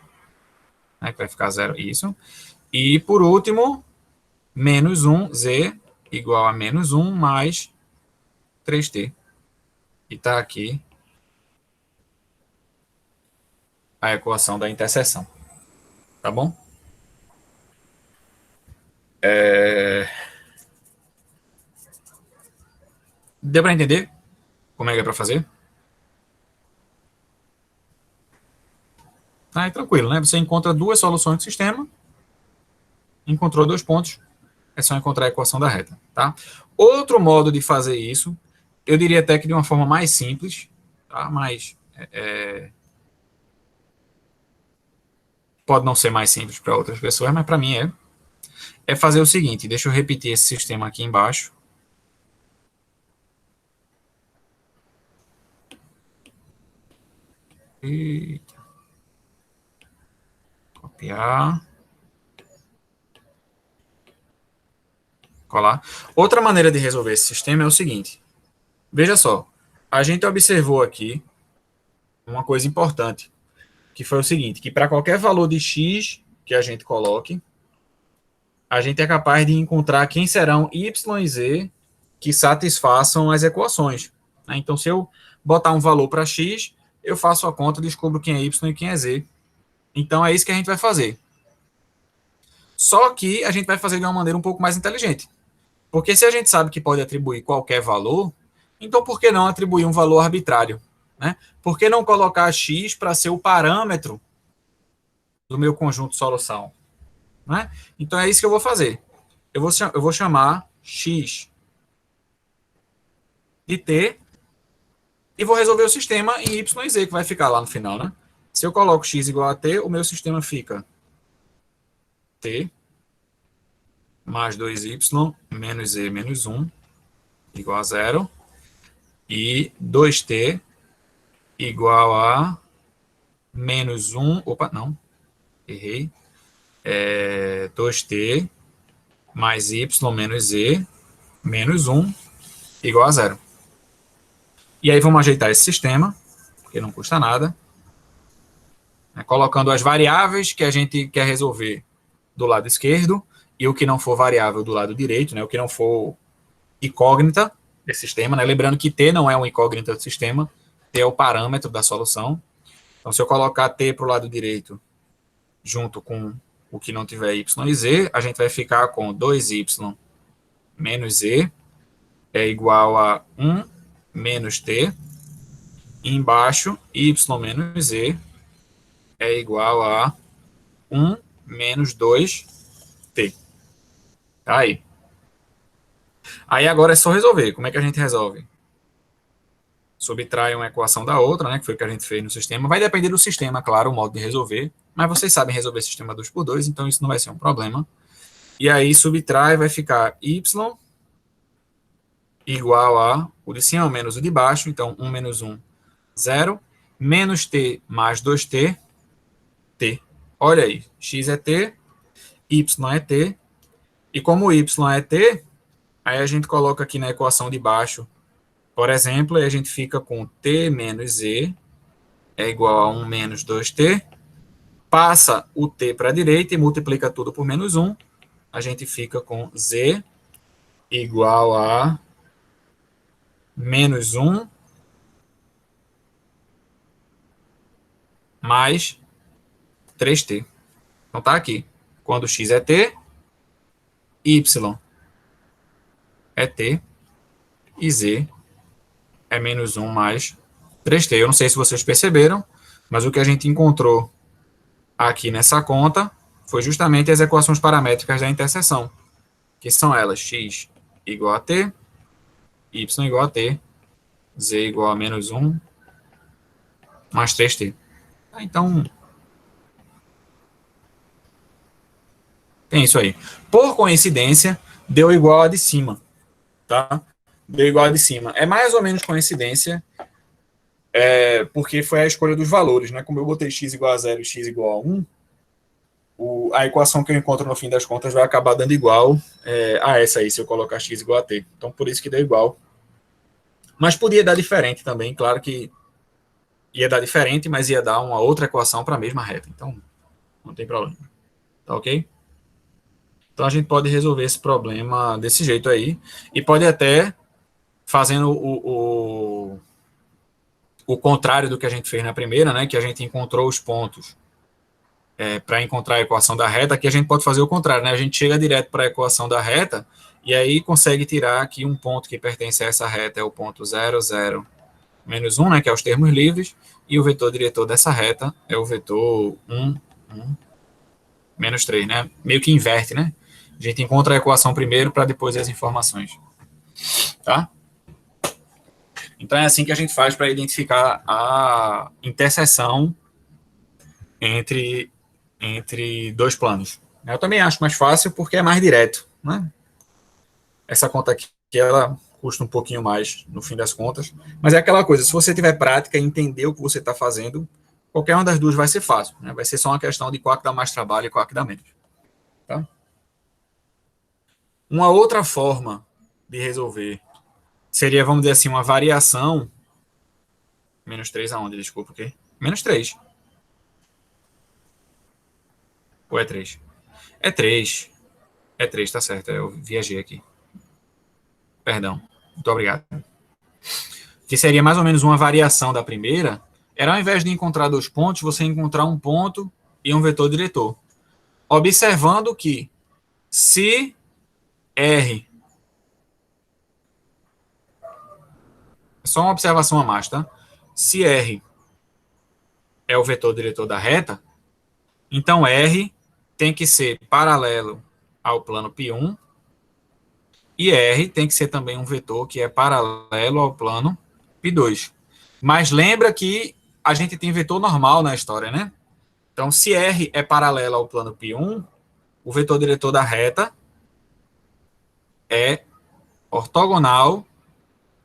né, que vai ficar 0, isso. E, por último, menos 1, z igual a menos 1 mais 3t. E está aqui a equação da interseção. Tá bom? Deu para entender como é que é para fazer? Tá, tranquilo, né? Você encontra duas soluções do sistema, encontrou dois pontos, é só encontrar a equação da reta, tá? Outro modo de fazer isso, eu diria até que de uma forma mais simples, tá? Mas pode não ser mais simples para outras pessoas, mas para mim é fazer o seguinte, deixa eu repetir esse sistema aqui embaixo. Eita. Copiar. Colar. Outra maneira de resolver esse sistema é o seguinte. Veja só. A gente observou aqui uma coisa importante, que foi o seguinte, que para qualquer valor de x que a gente coloque, a gente é capaz de encontrar quem serão y e z que satisfaçam as equações. Né? Então, se eu botar um valor para x, eu faço a conta, descubro quem é y e quem é z. Então, é isso que a gente vai fazer. Só que a gente vai fazer de uma maneira um pouco mais inteligente. Porque se a gente sabe que pode atribuir qualquer valor, então por que não atribuir um valor arbitrário? Né? Por que não colocar x para ser o parâmetro do meu conjunto de solução? Né? Então é isso que eu vou fazer. Eu vou chamar x de t e vou resolver o sistema em y e z, que vai ficar lá no final. Né? Se eu coloco x igual a t, o meu sistema fica t mais 2y menos z menos 1 igual a 0 e 2t igual a menos 1, opa, não, errei, 2t mais y menos z menos 1 igual a 0. E aí vamos ajeitar esse sistema, que não custa nada, né, colocando as variáveis que a gente quer resolver do lado esquerdo e o que não for variável do lado direito, né, o que não for incógnita desse sistema, né, lembrando que t não é uma incógnita do sistema, t é o parâmetro da solução. Então, se eu colocar t para o lado direito junto com o que não tiver y e z, a gente vai ficar com 2y menos z é igual a 1 menos t, e embaixo, y menos z é igual a 1 menos 2t. Tá aí. Aí agora é só resolver. Como é que a gente resolve? Subtrai uma equação da outra, né, que foi o que a gente fez no sistema. Vai depender do sistema, claro, o modo de resolver, mas vocês sabem resolver sistema 2x2, então isso não vai ser um problema. E aí subtrai, vai ficar y igual a o de cima menos o de baixo, então 1 menos 1, 0, menos t mais 2t, t. Olha aí, x é t, y é t, e como y é t, aí a gente coloca aqui na equação de baixo, por exemplo, e a gente fica com t menos z é igual a 1 menos 2t, passa o t para a direita e multiplica tudo por menos 1, a gente fica com z igual a menos 1 mais 3t. Então tá aqui. Quando x é t, y é t e z é menos 1 mais 3t. Eu não sei se vocês perceberam, mas o que a gente encontrou aqui nessa conta foi justamente as equações paramétricas da interseção, que são elas x igual a t, y igual a t, z igual a menos 1 mais 3t. Então, tem isso aí. Por coincidência, deu igual a de cima, tá? Deu igual a de cima. É mais ou menos coincidência, porque foi a escolha dos valores, né? Como eu botei x igual a 0 e x igual a 1, a equação que eu encontro no fim das contas vai acabar dando igual a essa aí, se eu colocar x igual a t. Então, por isso que deu igual. Mas podia dar diferente também, claro que ia dar diferente, mas ia dar uma outra equação para a mesma reta. Então, não tem problema. Tá ok? Então, a gente pode resolver esse problema desse jeito aí. E pode até, fazendo o contrário do que a gente fez na primeira, né? Que a gente encontrou os pontos para encontrar a equação da reta, aqui a gente pode fazer o contrário, né? A gente chega direto para a equação da reta e aí consegue tirar aqui um ponto que pertence a essa reta, é o ponto 0, 0, menos 1, né? Que é os termos livres, e o vetor diretor dessa reta é o vetor 1, 1, menos 3, né? Meio que inverte, né? A gente encontra a equação primeiro para depois as informações. Tá? Então é assim que a gente faz para identificar a interseção entre dois planos. Eu também acho mais fácil porque é mais direto, né? Essa conta aqui, ela custa um pouquinho mais no fim das contas, mas é aquela coisa, se você tiver prática e entender o que você está fazendo, qualquer uma das duas vai ser fácil, né? Vai ser só uma questão de qual que dá mais trabalho e qual que dá menos. Tá? Uma outra forma de resolver seria, vamos dizer assim, uma variação. Menos 3 aonde? Desculpa, o quê? Menos 3. Ou é 3? É 3. É 3, tá certo. Eu viajei aqui. Perdão. Muito obrigado. Que seria mais ou menos uma variação da primeira, era ao invés de encontrar dois pontos, você encontrar um ponto e um vetor diretor. Observando que se R... Só uma observação a mais, tá? Se R é o vetor diretor da reta, então R tem que ser paralelo ao plano π1 e R tem que ser também um vetor que é paralelo ao plano π2. Mas lembra que a gente tem vetor normal na história, né? Então, se R é paralelo ao plano π1, o vetor diretor da reta é ortogonal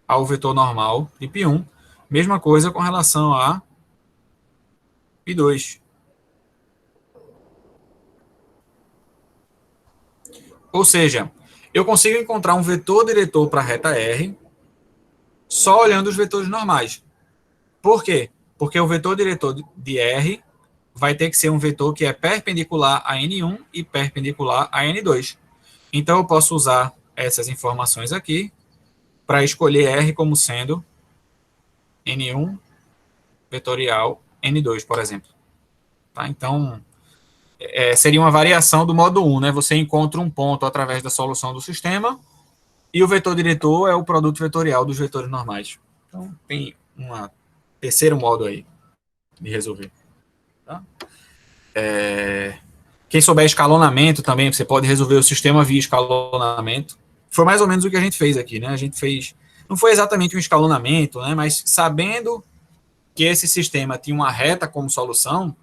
ao vetor normal de π1. Mesma coisa com relação a π2. Ou seja, eu consigo encontrar um vetor diretor para a reta R só olhando os vetores normais. Por quê? Porque o vetor diretor de R vai ter que ser um vetor que é perpendicular a N1 e perpendicular a N2. Então, eu posso usar essas informações aqui para escolher R como sendo N1 vetorial N2, por exemplo. Tá? Então, seria uma variação do modo 1, né? Você encontra um ponto através da solução do sistema e o vetor diretor é o produto vetorial dos vetores normais. Então, tem um terceiro modo aí de resolver. Tá? Quem souber escalonamento também, você pode resolver o sistema via escalonamento. Foi mais ou menos o que a gente fez aqui, né? A gente fez, não foi exatamente um escalonamento, né? Mas sabendo que esse sistema tinha uma reta como solução,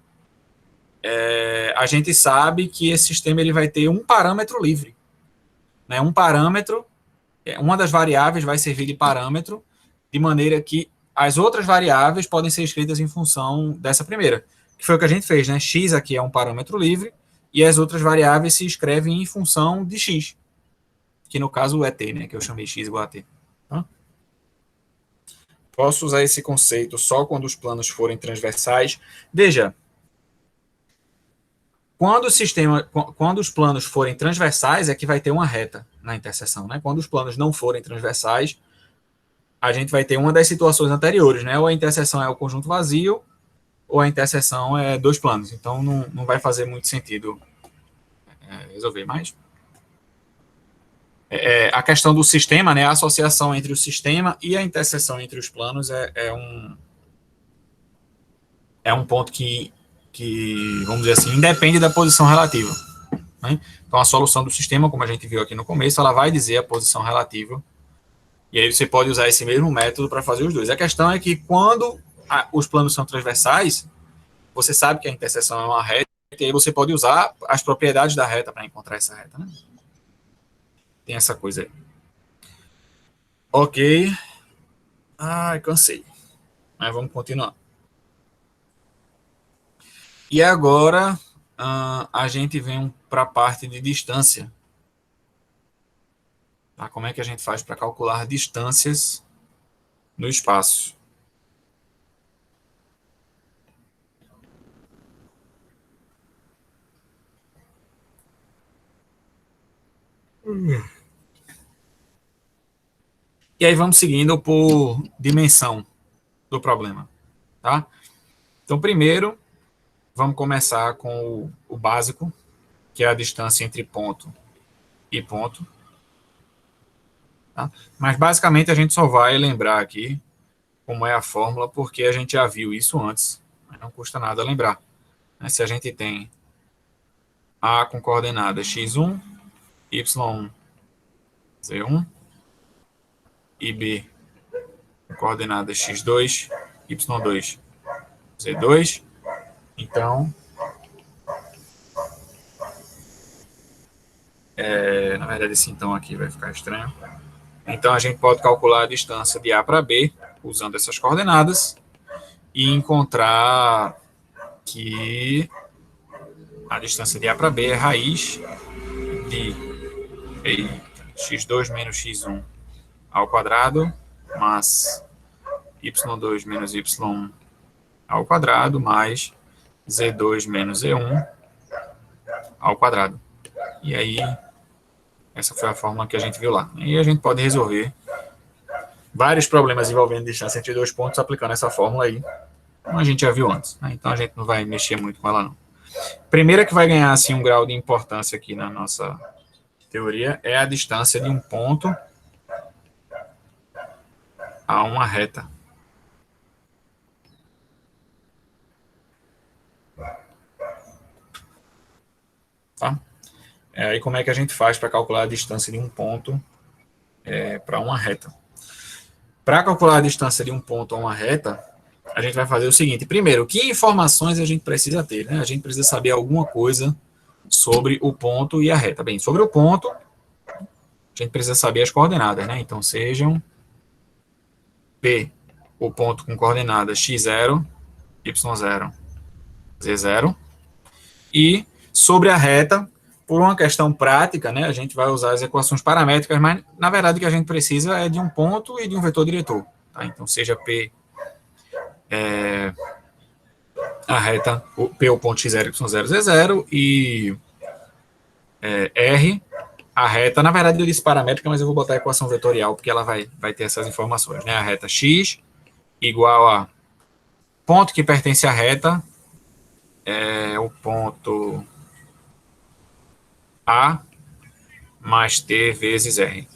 a gente sabe que esse sistema ele vai ter um parâmetro livre, né? Um parâmetro, uma das variáveis vai servir de parâmetro, de maneira que as outras variáveis podem ser escritas em função dessa primeira, que foi o que a gente fez, né? X aqui é um parâmetro livre, e as outras variáveis se escrevem em função de x, que no caso é t, né? Que eu chamei x igual a t. Tá? Posso usar esse conceito só quando os planos forem transversais. Veja, quando os planos forem transversais, é que vai ter uma reta na interseção, né? Quando os planos não forem transversais, a gente vai ter uma das situações anteriores, né? Ou a interseção é o conjunto vazio, ou a interseção é dois planos. Então, não vai fazer muito sentido resolver mais. A questão do sistema, né? A associação entre o sistema e a interseção entre os planos é um ponto que, vamos dizer assim, independe da posição relativa. Né? Então, a solução do sistema, como a gente viu aqui no começo, ela vai dizer a posição relativa. E aí você pode usar esse mesmo método para fazer os dois. A questão é que quando os planos são transversais, você sabe que a interseção é uma reta, e aí você pode usar as propriedades da reta para encontrar essa reta. Né? Tem essa coisa aí. Ok. Ai, cansei. Mas vamos continuar. E agora a gente vem para a parte de distância. Tá? Como é que a gente faz para calcular distâncias no espaço? E aí vamos seguindo por dimensão do problema. Tá? Então, primeiro, vamos começar com o básico, que é a distância entre ponto e ponto. Tá? Mas, basicamente, a gente só vai lembrar aqui como é a fórmula, porque a gente já viu isso antes. Não custa nada lembrar. Se a gente tem A com coordenadas x1, y1, z1, e B com coordenadas x2, y2, z2, então, na verdade, esse então aqui vai ficar estranho. Então, a gente pode calcular a distância de A para B, usando essas coordenadas, e encontrar que a distância de A para B é raiz de x2 menos x1 ao quadrado, mais y2 menos y1 ao quadrado, mais z2 menos z1 ao quadrado. E aí, essa foi a fórmula que a gente viu lá. E a gente pode resolver vários problemas envolvendo distância entre dois pontos aplicando essa fórmula aí, como a gente já viu antes. Né? Então, a gente não vai mexer muito com ela, não. Primeira que vai ganhar assim, um grau de importância aqui na nossa teoria é a distância de um ponto a uma reta. Tá? E como é que a gente faz para calcular a distância de um ponto para uma reta? Para calcular a distância de um ponto a uma reta, a gente vai fazer o seguinte. Primeiro, que informações a gente precisa ter? Né? A gente precisa saber alguma coisa sobre o ponto e a reta. Bem, sobre o ponto, a gente precisa saber as coordenadas. Né? Então, sejam P, o ponto com coordenadas x0, y0, z0. E sobre a reta, por uma questão prática, né, a gente vai usar as equações paramétricas, mas na verdade o que a gente precisa é de um ponto e de um vetor diretor. Tá? Então, seja P a reta, P o ponto x0, y0, z0, e R a reta, na verdade eu disse paramétrica, mas eu vou botar a equação vetorial, porque ela vai ter essas informações. Né? A reta x igual a ponto que pertence à reta, o ponto A mais T vezes R.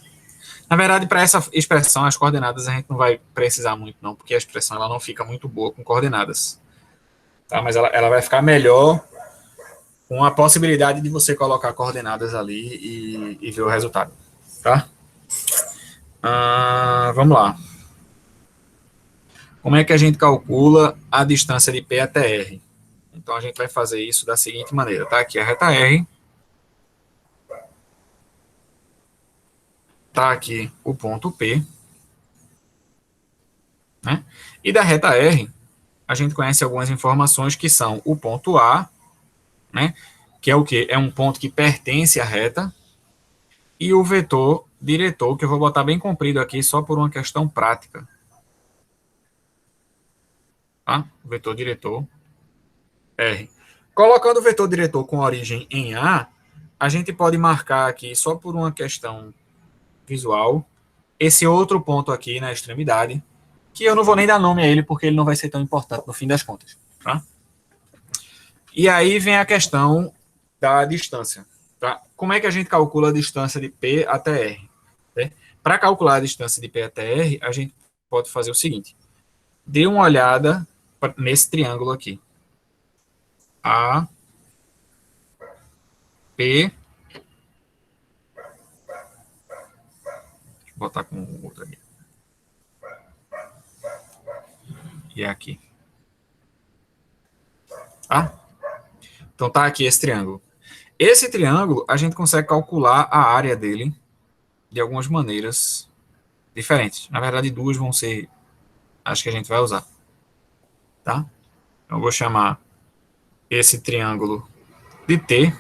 Na verdade, para essa expressão, as coordenadas a gente não vai precisar muito, não, porque a expressão ela não fica muito boa com coordenadas. Tá? Mas ela vai ficar melhor com a possibilidade de você colocar coordenadas ali e ver o resultado. Tá? Vamos lá. Como é que a gente calcula a distância de P até R? Então, a gente vai fazer isso da seguinte maneira. Tá? Aqui a reta R. Tá aqui o ponto P. Né? E da reta R, a gente conhece algumas informações que são o ponto A, né? Que é o quê? É um ponto que pertence à reta, e o vetor diretor, que eu vou botar bem comprido aqui só por uma questão prática. Tá? O vetor diretor R. Colocando o vetor diretor com origem em A, a gente pode marcar aqui só por uma questão visual esse outro ponto aqui na extremidade, que eu não vou nem dar nome a ele, porque ele não vai ser tão importante no fim das contas. Tá? E aí vem a questão da distância. Tá? Como é que a gente calcula a distância de P até R? Né? Para calcular a distância de P até R, a gente pode fazer o seguinte. Dê uma olhada nesse triângulo aqui. A, P, vou botar com o outro aqui. E é aqui. Tá? Então tá aqui esse triângulo. Esse triângulo, a gente consegue calcular a área dele de algumas maneiras diferentes. Na verdade, duas vão ser as que a gente vai usar. Tá? Então, eu vou chamar esse triângulo de T.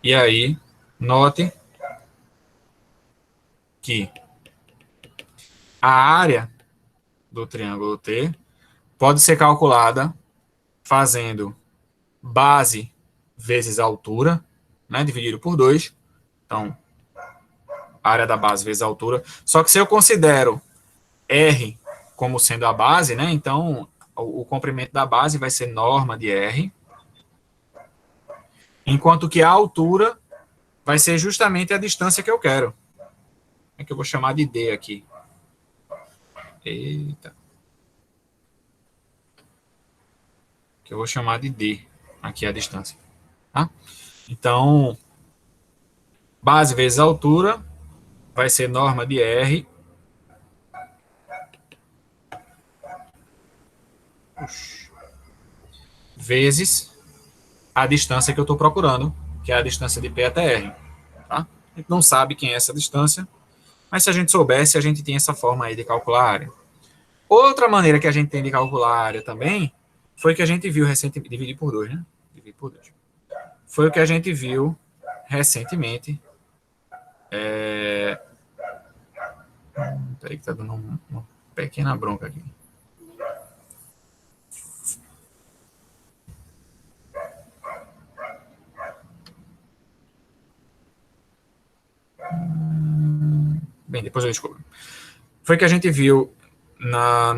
E aí, note que a área do triângulo T pode ser calculada fazendo base vezes altura, né, dividido por 2. Então, área da base vezes altura. Só que se eu considero R como sendo a base, né, então o comprimento da base vai ser norma de R, enquanto que a altura vai ser justamente a distância que eu quero. É que eu vou chamar de D aqui. Eita. Que eu vou chamar de D. Aqui é a distância. Tá? Então, base vezes altura vai ser norma de R. Vezes a distância que eu estou procurando, que é a distância de P até R. Tá? A gente não sabe quem é essa distância, mas se a gente soubesse, a gente tem essa forma aí de calcular a área. Outra maneira que a gente tem de calcular a área também foi que a gente viu recentemente. Dividir por 2, né? Dividir por 2. Foi o que a gente viu recentemente. Peraí que tá dando uma pequena bronca aqui. Bem, depois eu descubro. Foi que a gente viu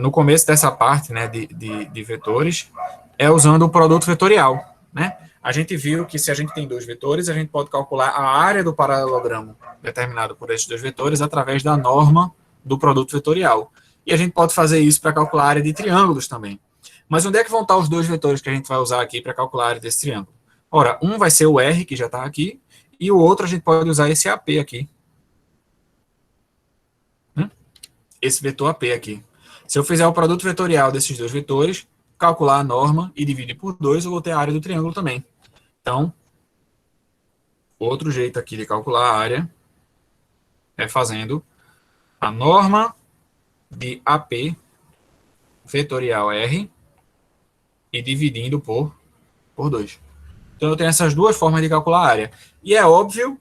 no começo dessa parte, né, de vetores, usando o produto vetorial, né? A gente viu que se a gente tem dois vetores, a gente pode calcular a área do paralelogramo determinado por esses dois vetores através da norma do produto vetorial. E a gente pode fazer isso para calcular a área de triângulos também. Mas onde é que vão estar os dois vetores que a gente vai usar aqui para calcular a área desse triângulo? Ora, um vai ser o R, que já está aqui, e o outro a gente pode usar esse AP aqui. Esse vetor AP aqui. Se eu fizer o produto vetorial desses dois vetores, calcular a norma e dividir por 2, eu vou ter a área do triângulo também. Então, outro jeito aqui de calcular a área é fazendo a norma de AP vetorial R e dividindo por 2. Então, eu tenho essas duas formas de calcular a área. E é óbvio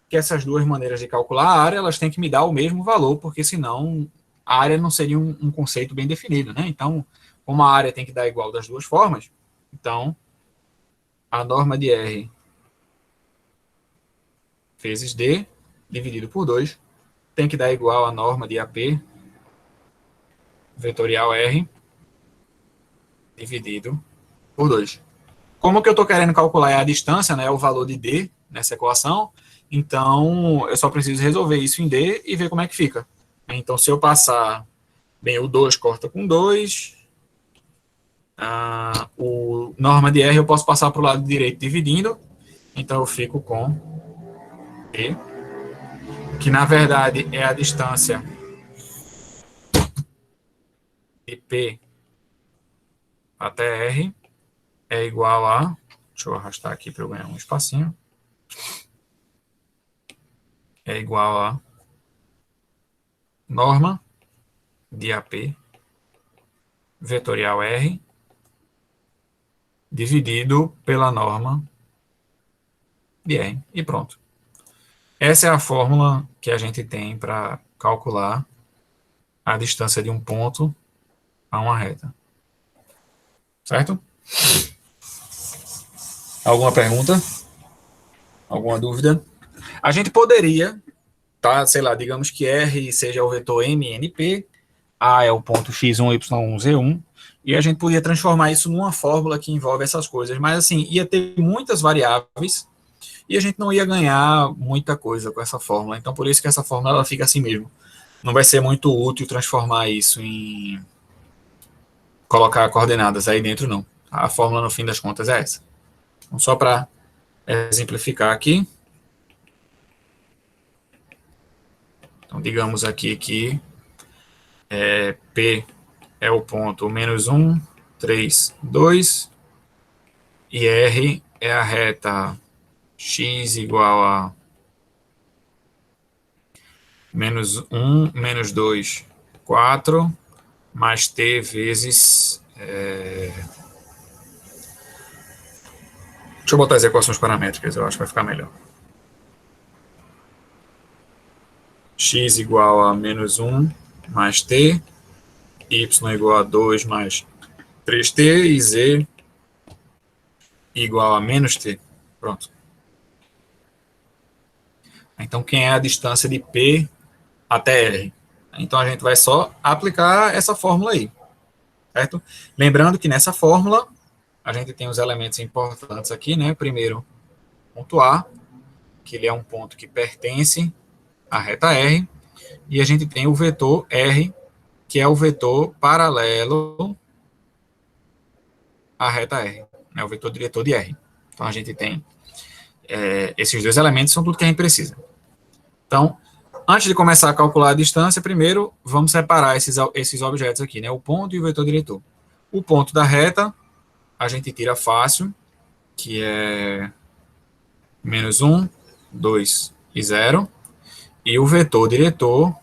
que essas duas maneiras de calcular a área, elas têm que me dar o mesmo valor, porque senão a área não seria um conceito bem definido, né? Então, como a área tem que dar igual das duas formas, então, a norma de R vezes D, dividido por 2, tem que dar igual a norma de AP vetorial R, dividido por 2. Como que eu estou querendo calcular a distância, né, o valor de D nessa equação, então eu só preciso resolver isso em D e ver como é que fica. Então, se eu passar, bem, o 2 corta com 2, o norma de R eu posso passar para o lado direito dividindo, então eu fico com D, que na verdade é a distância de P até R, é igual a, deixa eu arrastar aqui para eu ganhar um espacinho, é igual a norma de AP vetorial R dividido pela norma de R. E pronto. Essa é a fórmula que a gente tem para calcular a distância de um ponto a uma reta. Certo? Alguma pergunta? Alguma dúvida? A gente poderia tá? Sei lá, digamos que R seja o vetor MNP, A é o ponto x1, y1, z1, e a gente podia transformar isso numa fórmula que envolve essas coisas, mas assim, ia ter muitas variáveis e a gente não ia ganhar muita coisa com essa fórmula, então por isso que essa fórmula ela fica assim mesmo. Não vai ser muito útil transformar isso em colocar coordenadas aí dentro, não. A fórmula, no fim das contas, é essa. Então, só para exemplificar aqui. Então, digamos aqui que P é o ponto -1, 3, 2, e R é a reta x igual a -1, -2, 4, mais t vezes... Deixa eu botar as equações paramétricas, eu acho que vai ficar melhor. X igual a -1 mais t, y igual a 2 mais 3t e z igual a -t. Pronto. Então, quem é a distância de P até R? Então, a gente vai só aplicar essa fórmula aí, certo? Lembrando que nessa fórmula, a gente tem os elementos importantes aqui, né? Primeiro, ponto A, que ele é um ponto que pertence à reta R, e a gente tem o vetor R, que é o vetor paralelo à reta R, né? O vetor diretor de R. Então, a gente tem esses dois elementos, são tudo que a gente precisa. Então, antes de começar a calcular a distância, primeiro vamos separar esses objetos aqui, né? O ponto e o vetor diretor. O ponto da reta, a gente tira fácil, que é -1, 2 e 0. E o vetor diretor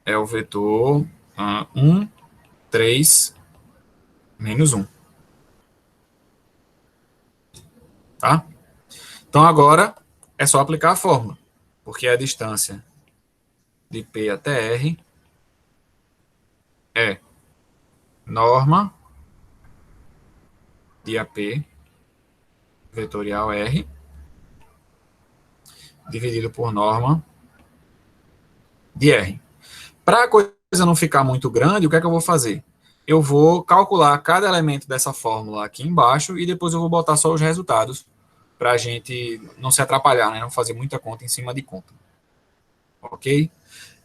é o vetor 1, 3, -1. Tá? Então, agora é só aplicar a fórmula, porque a distância de P até R é norma de AP vetorial R dividido por norma de R. Para a coisa não ficar muito grande, o que é que eu vou fazer? Eu vou calcular cada elemento dessa fórmula aqui embaixo e depois eu vou botar só os resultados para a gente não se atrapalhar, né? Não fazer muita conta em cima de conta. Ok?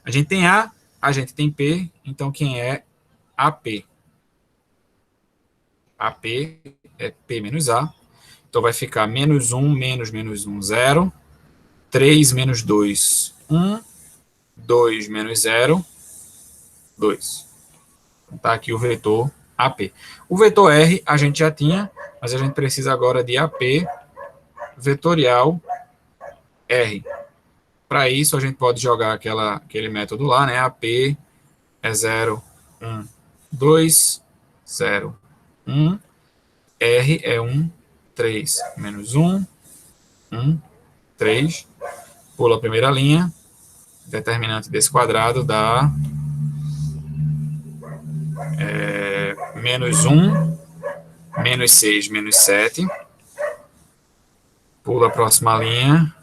A gente tem A, a gente tem P, então quem é AP? AP é P menos A, então vai ficar -1 menos -1, 0, 3 menos 2, 1, 2 menos 0, 2. Então, tá aqui o vetor AP. O vetor R a gente já tinha, mas a gente precisa agora de AP vetorial R. Para isso, a gente pode jogar aquele método lá, né? AP é 0, 1, 2, 0, 1. R é 1, 3, menos 1, 1, 3. Pula a primeira linha. Determinante desse quadrado dá -1, -6, -7. Pula a próxima linha.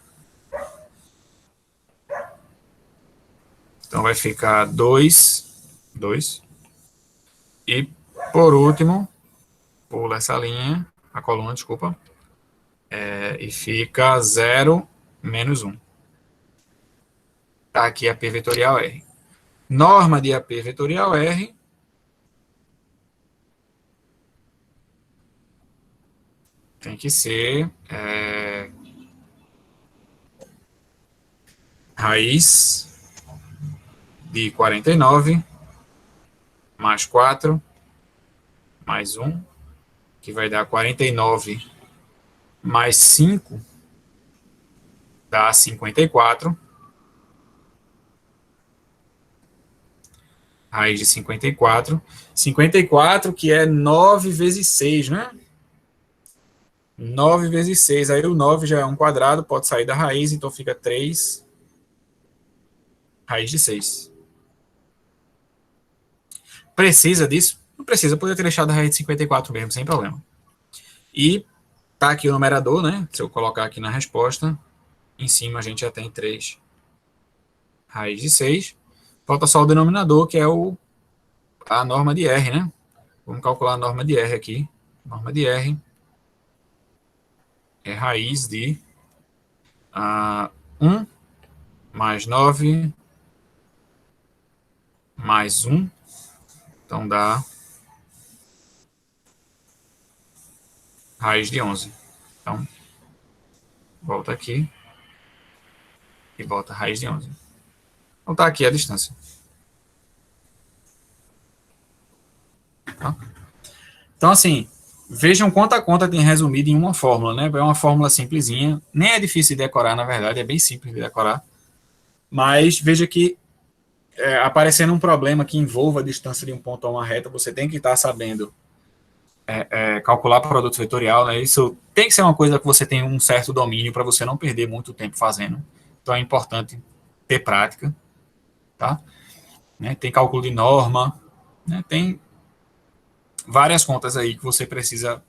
Então, vai ficar 2, 2. E, por último, pula essa linha, a coluna, desculpa, e fica 0, -1. Tá aqui a P vetorial R. Norma de AP vetorial R tem que ser raiz de 49 mais 4 mais 1, que vai dar 49 mais 5 dá 54. Raiz de 54. 54, que é 9 vezes 6, né? 9 vezes 6. Aí o 9 já é um quadrado, pode sair da raiz, então fica 3 raiz de 6. Precisa disso? Não precisa, poderia ter deixado a raiz de 54 mesmo, sem problema. E tá aqui o numerador, né? Se eu colocar aqui na resposta, em cima a gente já tem 3 raiz de 6. Falta só o denominador, que é a norma de R, né? Vamos calcular a norma de R aqui. Norma de R é raiz de 1 mais 9 mais 1. Então dá raiz de 11. Então, volta aqui e volta a raiz de 11. Então tá aqui a distância. Tá? Então, assim, vejam quanta conta tem resumido em uma fórmula, né? É uma fórmula simplesinha, nem é difícil de decorar, na verdade, é bem simples de decorar. Mas veja que aparecendo um problema que envolva a distância de um ponto a uma reta, você tem que estar sabendo calcular produto vetorial, né? Isso tem que ser uma coisa que você tem um certo domínio para você não perder muito tempo fazendo. Então é importante ter prática, tá? Né? Tem cálculo de norma, né? Tem várias contas aí que você precisa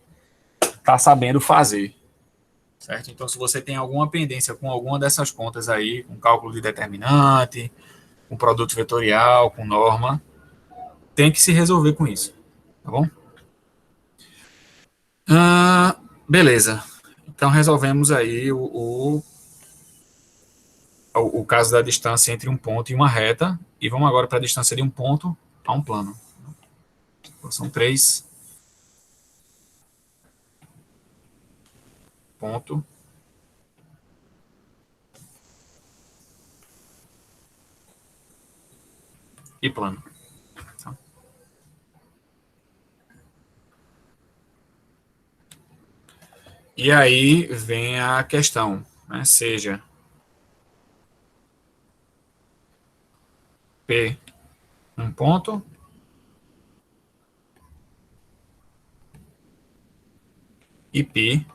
estar sabendo fazer, certo? Então, se você tem alguma pendência com alguma dessas contas aí, com cálculo de determinante, com produto vetorial, com norma, tem que se resolver com isso, tá bom? Beleza. Então, resolvemos aí o caso da distância entre um ponto e uma reta, e vamos agora para a distância de um ponto a um plano. Então, são 3 ponto e plano. Tá? E aí vem a questão, né? Seja P um ponto e π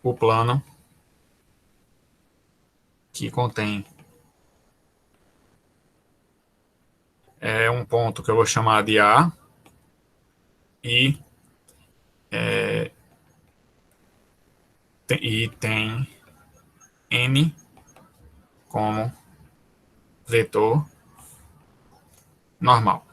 o plano que contém um ponto que eu vou chamar de A e tem N como vetor normal.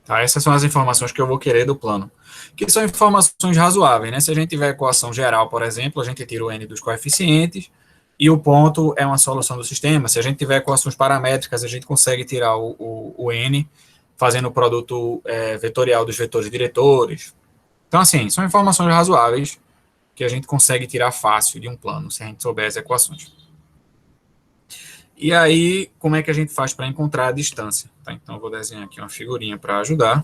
Tá? Essas são as informações que eu vou querer do plano, que são informações razoáveis, né? Se a gente tiver equação geral, por exemplo, a gente tira o N dos coeficientes e o ponto é uma solução do sistema. Se a gente tiver equações paramétricas, a gente consegue tirar o N fazendo o produto vetorial dos vetores diretores. Então, assim, são informações razoáveis que a gente consegue tirar fácil de um plano, se a gente souber as equações. E aí, como é que a gente faz para encontrar a distância? Tá, então, eu vou desenhar aqui uma figurinha para ajudar.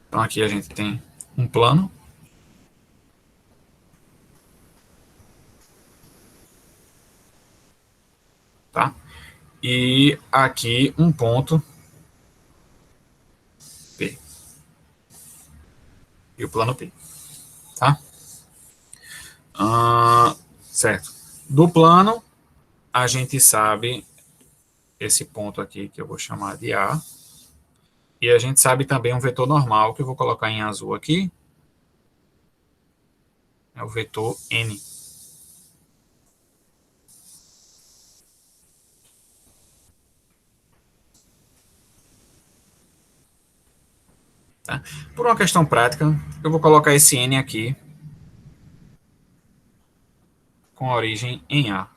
Então, aqui a gente tem um plano. Tá? E aqui um ponto P. E o plano P. Tá? Certo. Do plano, a gente sabe esse ponto aqui que eu vou chamar de A. E a gente sabe também um vetor normal que eu vou colocar em azul aqui. É o vetor N. Tá? Por uma questão prática, eu vou colocar esse N aqui com origem em A.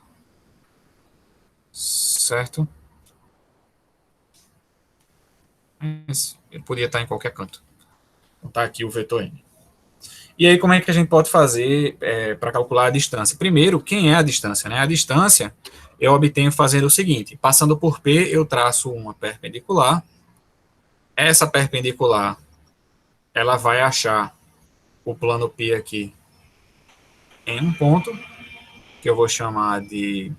Certo? Mas ele podia estar em qualquer canto. Então tá aqui o vetor N. E aí, como é que a gente pode fazer para calcular a distância? Primeiro, quem é a distância? Né? A distância eu obtenho fazendo o seguinte: passando por P, eu traço uma perpendicular. Essa perpendicular, ela vai achar o plano P aqui em um ponto, que eu vou chamar de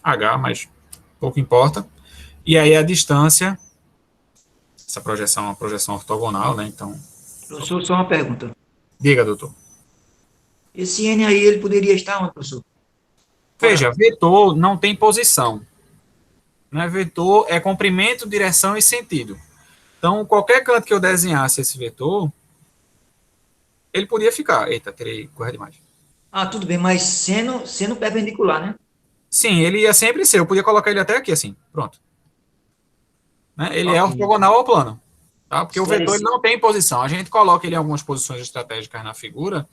H, mas pouco importa. E aí a distância, essa projeção é uma projeção ortogonal, né? Então, Professor, só uma pergunta. diga, doutor. Esse N aí, ele poderia estar onde, professor? Fora. Veja, vetor não tem posição. Né? Vetor é comprimento, direção e sentido. Então, qualquer canto que eu desenhasse esse vetor, ele podia ficar. Eita, tirei correr demais. Ah, tudo bem, mas sendo perpendicular, né? Sim, ele ia sempre ser. Eu podia colocar ele até aqui, assim. Pronto. Né? Ele é Ok. ortogonal ao plano. Tá? Porque o vetor ele Esclarecido. não tem posição. A gente coloca ele em algumas posições estratégicas na figura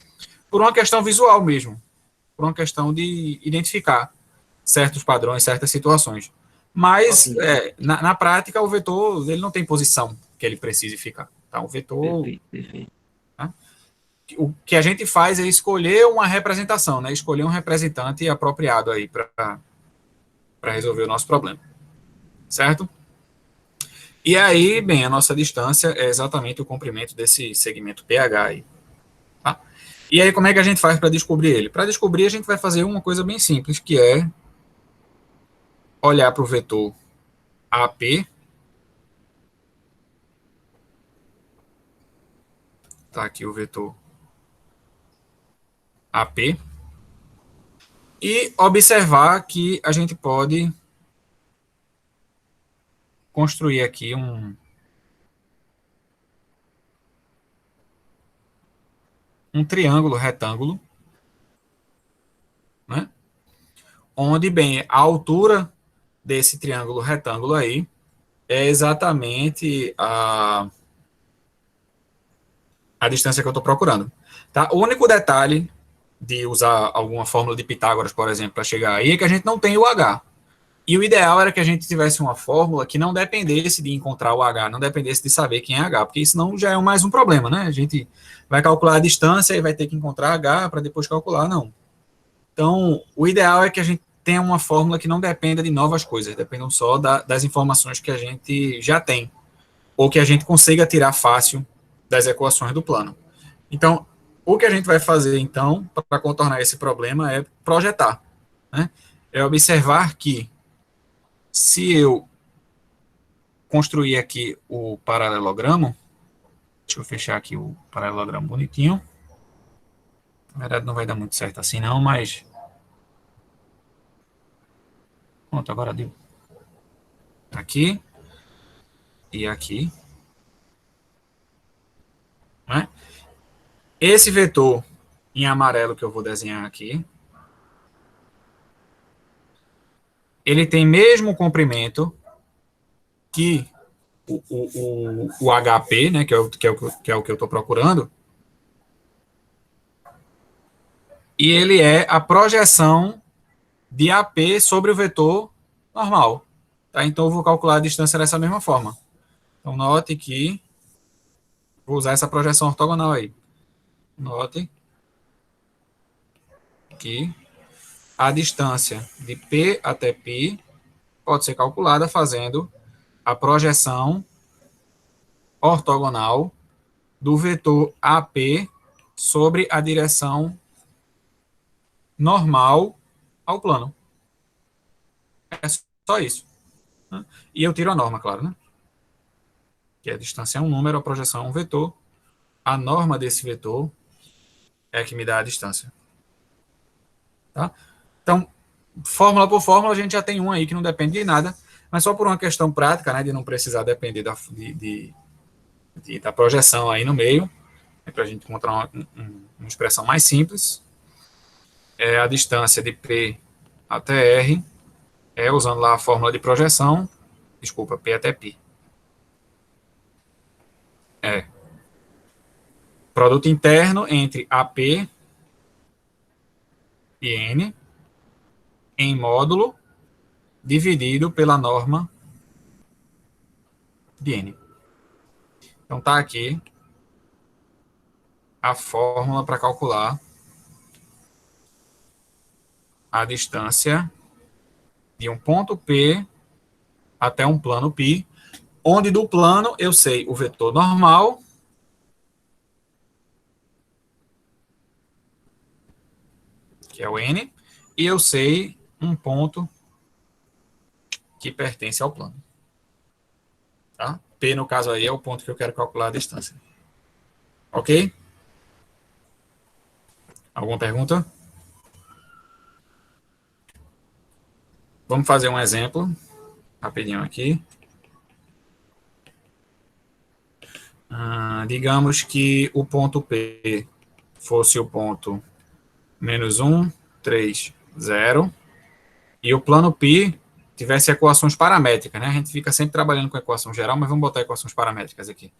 por uma questão visual mesmo. Por uma questão de identificar certos padrões, certas situações. Ok. Mas, na prática, o vetor ele não tem posição que ele precise ficar. Tá? O vetor, Perfeito, perfeito. tá? O que a gente faz é escolher uma representação, né? Escolher um representante apropriado aí para resolver o nosso problema, certo? E aí, bem, a nossa distância é exatamente o comprimento desse segmento PH aí, tá? E aí, como é que a gente faz para descobrir ele? Para descobrir, a gente vai fazer uma coisa bem simples, que é olhar para o vetor AP, tá aqui o vetor AP, e observar que a gente pode construir aqui um triângulo retângulo, né? Onde, bem, a altura desse triângulo retângulo aí é exatamente a distância que eu estou procurando. Tá? O único detalhe de usar alguma fórmula de Pitágoras, por exemplo, para chegar aí é que a gente não tem o H. E o ideal era que a gente tivesse uma fórmula que não dependesse de encontrar o H, não dependesse de saber quem é H, porque senão já é mais um problema, né? A gente vai calcular a distância e vai ter que encontrar H para depois calcular, não. Então, o ideal é que a gente tenha uma fórmula que não dependa de novas coisas, dependam só das informações que a gente já tem, ou que a gente consiga tirar fácil das equações do plano. Então, o que a gente vai fazer, então, para contornar esse problema é projetar, né? É observar que se eu construir aqui o paralelogramo, deixa eu fechar aqui o paralelogramo bonitinho. Na verdade, não vai dar muito certo assim, não, mas. Pronto, agora deu. Aqui e aqui. Né? Esse vetor em amarelo que eu vou desenhar aqui, ele tem mesmo comprimento que o HP, né, que é o que eu estou procurando, e ele é a projeção de AP sobre o vetor normal. Tá? Então, eu vou calcular a distância dessa mesma forma. Então, note que vou usar essa projeção ortogonal aí. Note que a distância de P até π pode ser calculada fazendo a projeção ortogonal do vetor AP sobre a direção normal ao plano. É só isso. Né? E eu tiro a norma, claro, né? Que a distância é um número, a projeção é um vetor. A norma desse vetor é que me dá a distância. Tá? Então, fórmula por fórmula, a gente já tem um aí que não depende de nada, mas só por uma questão prática, né, de não precisar depender da projeção aí no meio, para a gente encontrar uma expressão mais simples, é a distância de P até R, usando lá a fórmula de projeção, desculpa, P até π. É produto interno entre AP e N em módulo dividido pela norma de N. Então tá aqui a fórmula para calcular a distância de um ponto P até um plano π, onde do plano eu sei o vetor normal, que é o n, e eu sei um ponto que pertence ao plano. Tá? P, no caso aí, é o ponto que eu quero calcular a distância. Ok? Alguma pergunta? Vamos fazer um exemplo. rapidinho aqui. Digamos que o ponto P fosse o ponto -1, 3, 0, e o plano π tivesse equações paramétricas, né? A gente fica sempre trabalhando com equação geral, mas vamos botar equações paramétricas aqui.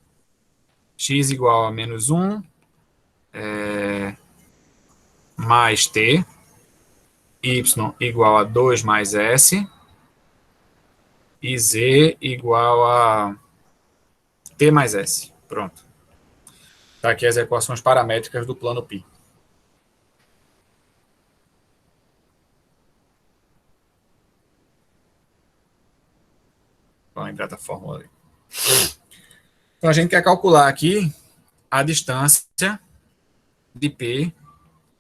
X igual a -1 mais t, y igual a 2 mais s, e z igual a t mais s. Pronto. Tá aqui as equações paramétricas do plano π. Vou lembrar da fórmula ali. Então, a gente quer calcular aqui a distância de P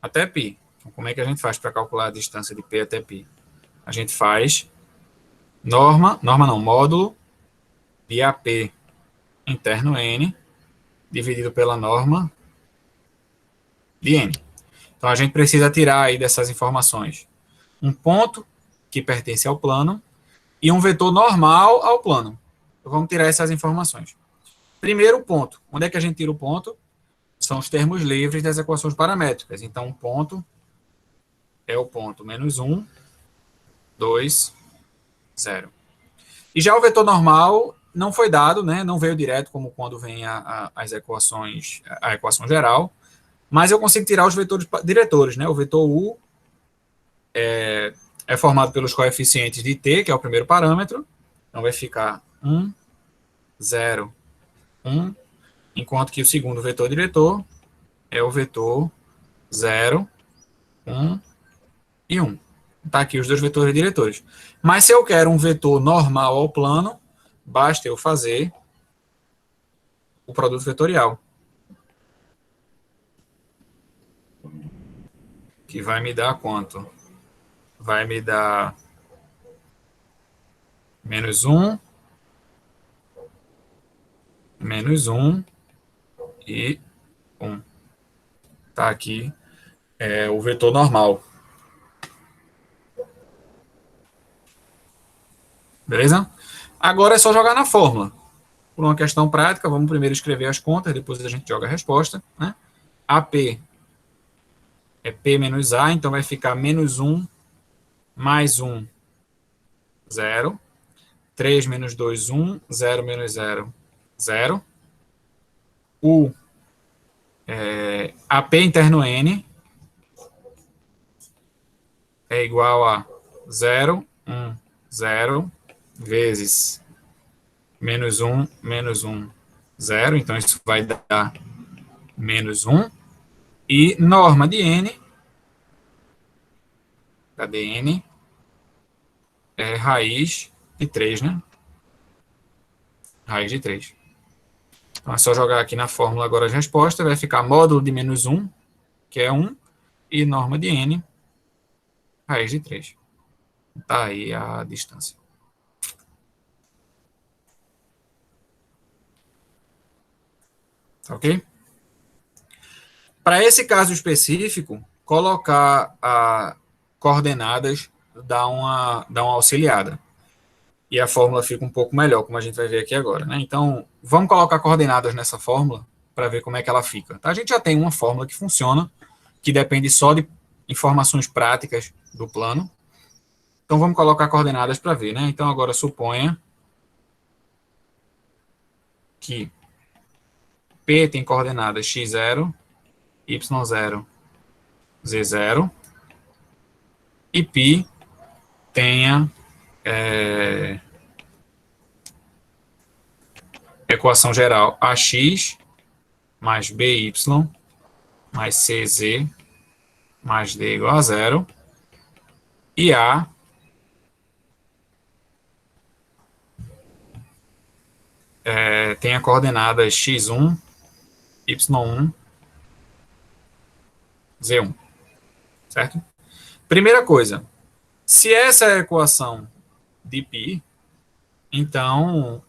até π. Então, como é que a gente faz para calcular a distância de P até π? A gente faz módulo de AP interno N, dividido pela norma de N. Então, a gente precisa tirar aí dessas informações um ponto que pertence ao plano e um vetor normal ao plano. Então, vamos tirar essas informações. Primeiro ponto. Onde é que a gente tira o ponto? São os termos livres das equações paramétricas. Então, um ponto é o ponto -1, 2, 0. E já o vetor normal não foi dado, né? Não veio direto como quando vem as equações, a equação geral, mas eu consigo tirar os vetores diretores, né? O vetor U é formado pelos coeficientes de t, que é o primeiro parâmetro, então vai ficar 1, 0, 1, enquanto que o segundo vetor diretor é o vetor 0, 1 e 1. Está aqui os dois vetores diretores. Mas se eu quero um vetor normal ao plano, basta eu fazer o produto vetorial, que vai me dar quanto? Vai me dar -1, -1 e 1. Está aqui o vetor normal. Beleza? Agora é só jogar na fórmula. Por uma questão prática, vamos primeiro escrever as contas, depois a gente joga a resposta, né? AP é P menos A, então vai ficar -1 mais 1, 0. 3 menos 2, 1. 0 menos 0, 0. O AP interno N é igual a 0, 1, 0, vezes -1, -1, 0. Então, isso vai dar -1. E norma de N, cadê N? É raiz de 3, né? Raiz de 3. Então, é só jogar aqui na fórmula agora as respostas. Vai ficar módulo de -1, que é 1, e norma de N, raiz de 3. Tá aí a distância. Tá ok? Para esse caso específico, colocar coordenadas dá uma auxiliada. E a fórmula fica um pouco melhor, como a gente vai ver aqui agora, né? Então, vamos colocar coordenadas nessa fórmula para ver como é que ela fica. Tá? A gente já tem uma fórmula que funciona, que depende só de informações práticas do plano. Então, vamos colocar coordenadas para ver, né? Então, agora suponha que P tem coordenadas x0, y0, z0, e π tenha equação geral ax mais by mais cz mais d igual a 0, e A tem a coordenada x1, y1, z1, certo? Primeira coisa, se essa é a equação de π, então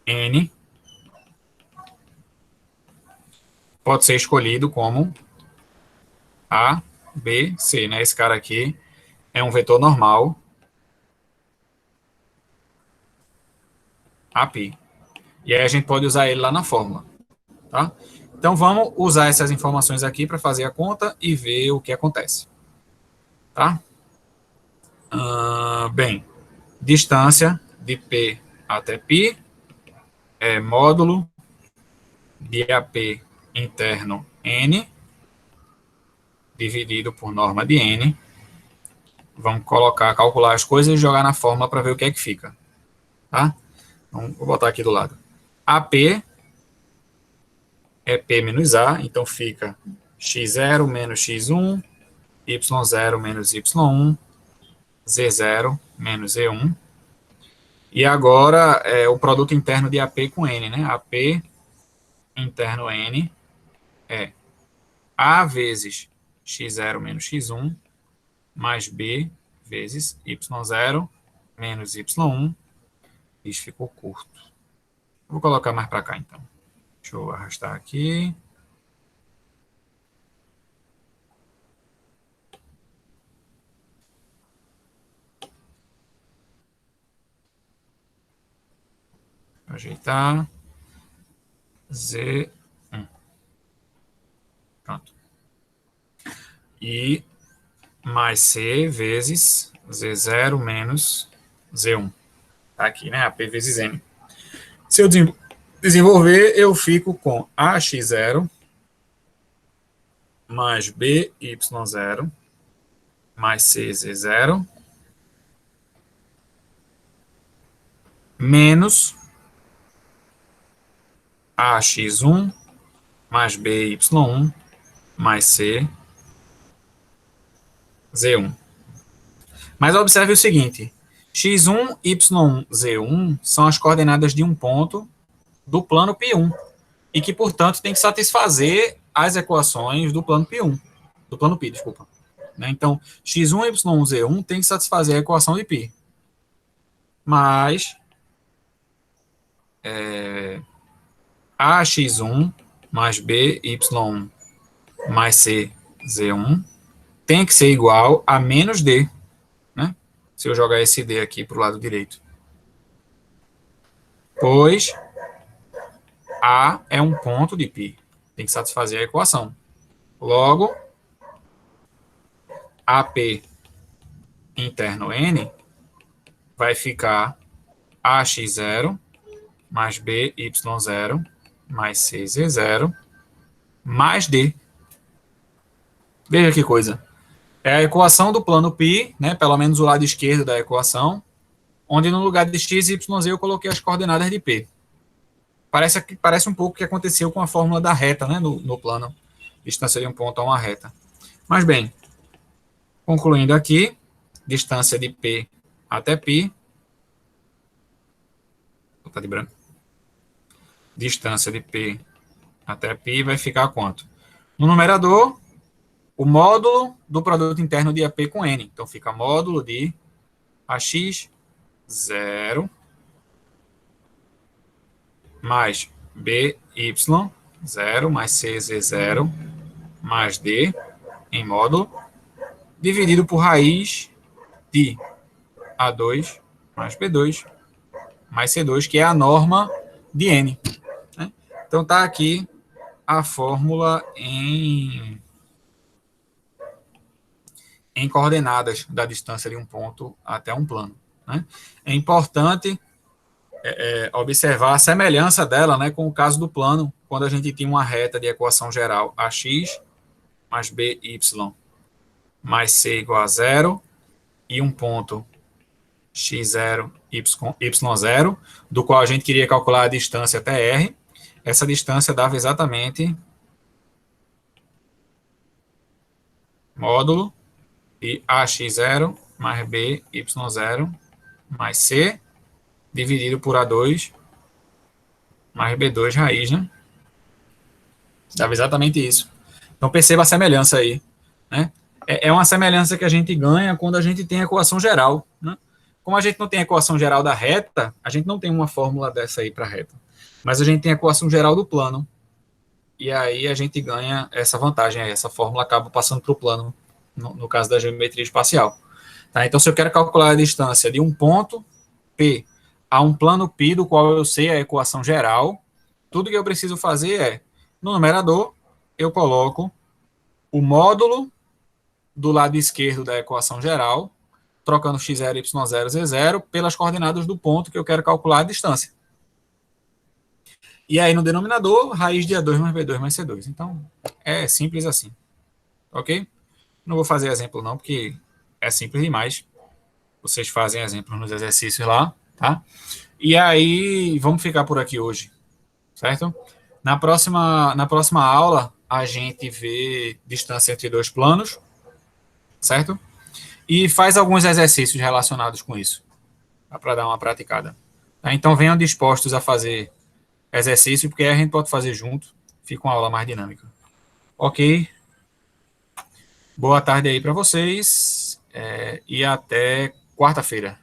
N pode ser escolhido como A, B, C, né? Esse cara aqui é um vetor normal, API. E aí a gente pode usar ele lá na fórmula, tá? Então, vamos usar essas informações aqui para fazer a conta e ver o que acontece, tá? Bem, distância de P até π é módulo de AP interno N, dividido por norma de N. Vamos calcular as coisas e jogar na fórmula para ver o que é que fica, tá? Então, vou botar aqui do lado. AP é P menos A, então fica x0 menos x1, y0 menos y1, z0 menos z1. E agora é o produto interno de AP com N, né? AP interno N é A vezes x0 menos x1 mais B vezes y0 menos y1. Isso ficou curto. Vou colocar mais para cá, então. Deixa eu arrastar aqui. Ajeitar. Z1. Pronto. E mais C vezes Z0 menos Z1. Tá aqui, né? AP vezes N. Se eu desenvolver, eu fico com AX0 mais BY0 mais CZ0 menos AX1 mais BY1 mais CZ1. Mas observe o seguinte, x1, y1, z1 são as coordenadas de um ponto do plano π1, e que, portanto, tem que satisfazer as equações do plano π1, do plano π, desculpa. Então, x1, y1, z1 tem que satisfazer a equação de π. Mas ax1 mais by1 mais cz1 tem que ser igual a menos d, né? Se eu jogar esse d aqui para o lado direito. Pois A é um ponto de π. Tem que satisfazer a equação. Logo, AP interno N vai ficar AX0 mais BY0 mais CZ0 mais D. Veja que coisa. É a equação do plano π, né, pelo menos o lado esquerdo da equação, onde no lugar de x, y, z eu coloquei as coordenadas de π. Parece um pouco o que aconteceu com a fórmula da reta, né, no plano, distância de um ponto a uma reta. Mas bem, concluindo aqui, distância de P até π, vou botar de branco, distância de P até π vai ficar quanto? No numerador, o módulo do produto interno de AP com N. Então, fica módulo de AX0 mais BY0 mais CZ0 mais D em módulo, dividido por raiz de A2 mais B2 mais C2, que é a norma de N. Né? Então, está aqui a fórmula em coordenadas da distância de um ponto até um plano. Né? É importante observar a semelhança dela, né, com o caso do plano, quando a gente tinha uma reta de equação geral AX mais BY mais C igual a zero e um ponto x0, y0, do qual a gente queria calcular a distância até R. Essa distância dava exatamente módulo de AX0 mais BY0 mais C dividido por A2 mais B2 raiz, né? Dava exatamente isso. Então, perceba a semelhança aí, né? É uma semelhança que a gente ganha quando a gente tem a equação geral, né? Como a gente não tem a equação geral da reta, a gente não tem uma fórmula dessa aí para a reta. Mas a gente tem a equação geral do plano. E aí a gente ganha essa vantagem aí. Essa fórmula acaba passando para o plano, no caso da geometria espacial. Tá? Então, se eu quero calcular a distância de um ponto P a um plano π, do qual eu sei a equação geral, tudo que eu preciso fazer é, no numerador, eu coloco o módulo do lado esquerdo da equação geral, trocando x0, y0, z0, pelas coordenadas do ponto que eu quero calcular a distância. E aí, no denominador, raiz de A2 mais B2 mais C2. Então, é simples assim. Ok? Não vou fazer exemplo não, porque é simples demais. Vocês fazem exemplos nos exercícios lá, tá? E aí, vamos ficar por aqui hoje, certo? Na próxima aula, a gente vê distância entre dois planos, certo? E faz alguns exercícios relacionados com isso, para dar uma praticada. Tá? Então, venham dispostos a fazer exercício, porque aí a gente pode fazer junto, fica uma aula mais dinâmica. Ok? Boa tarde aí para vocês, e até quarta-feira.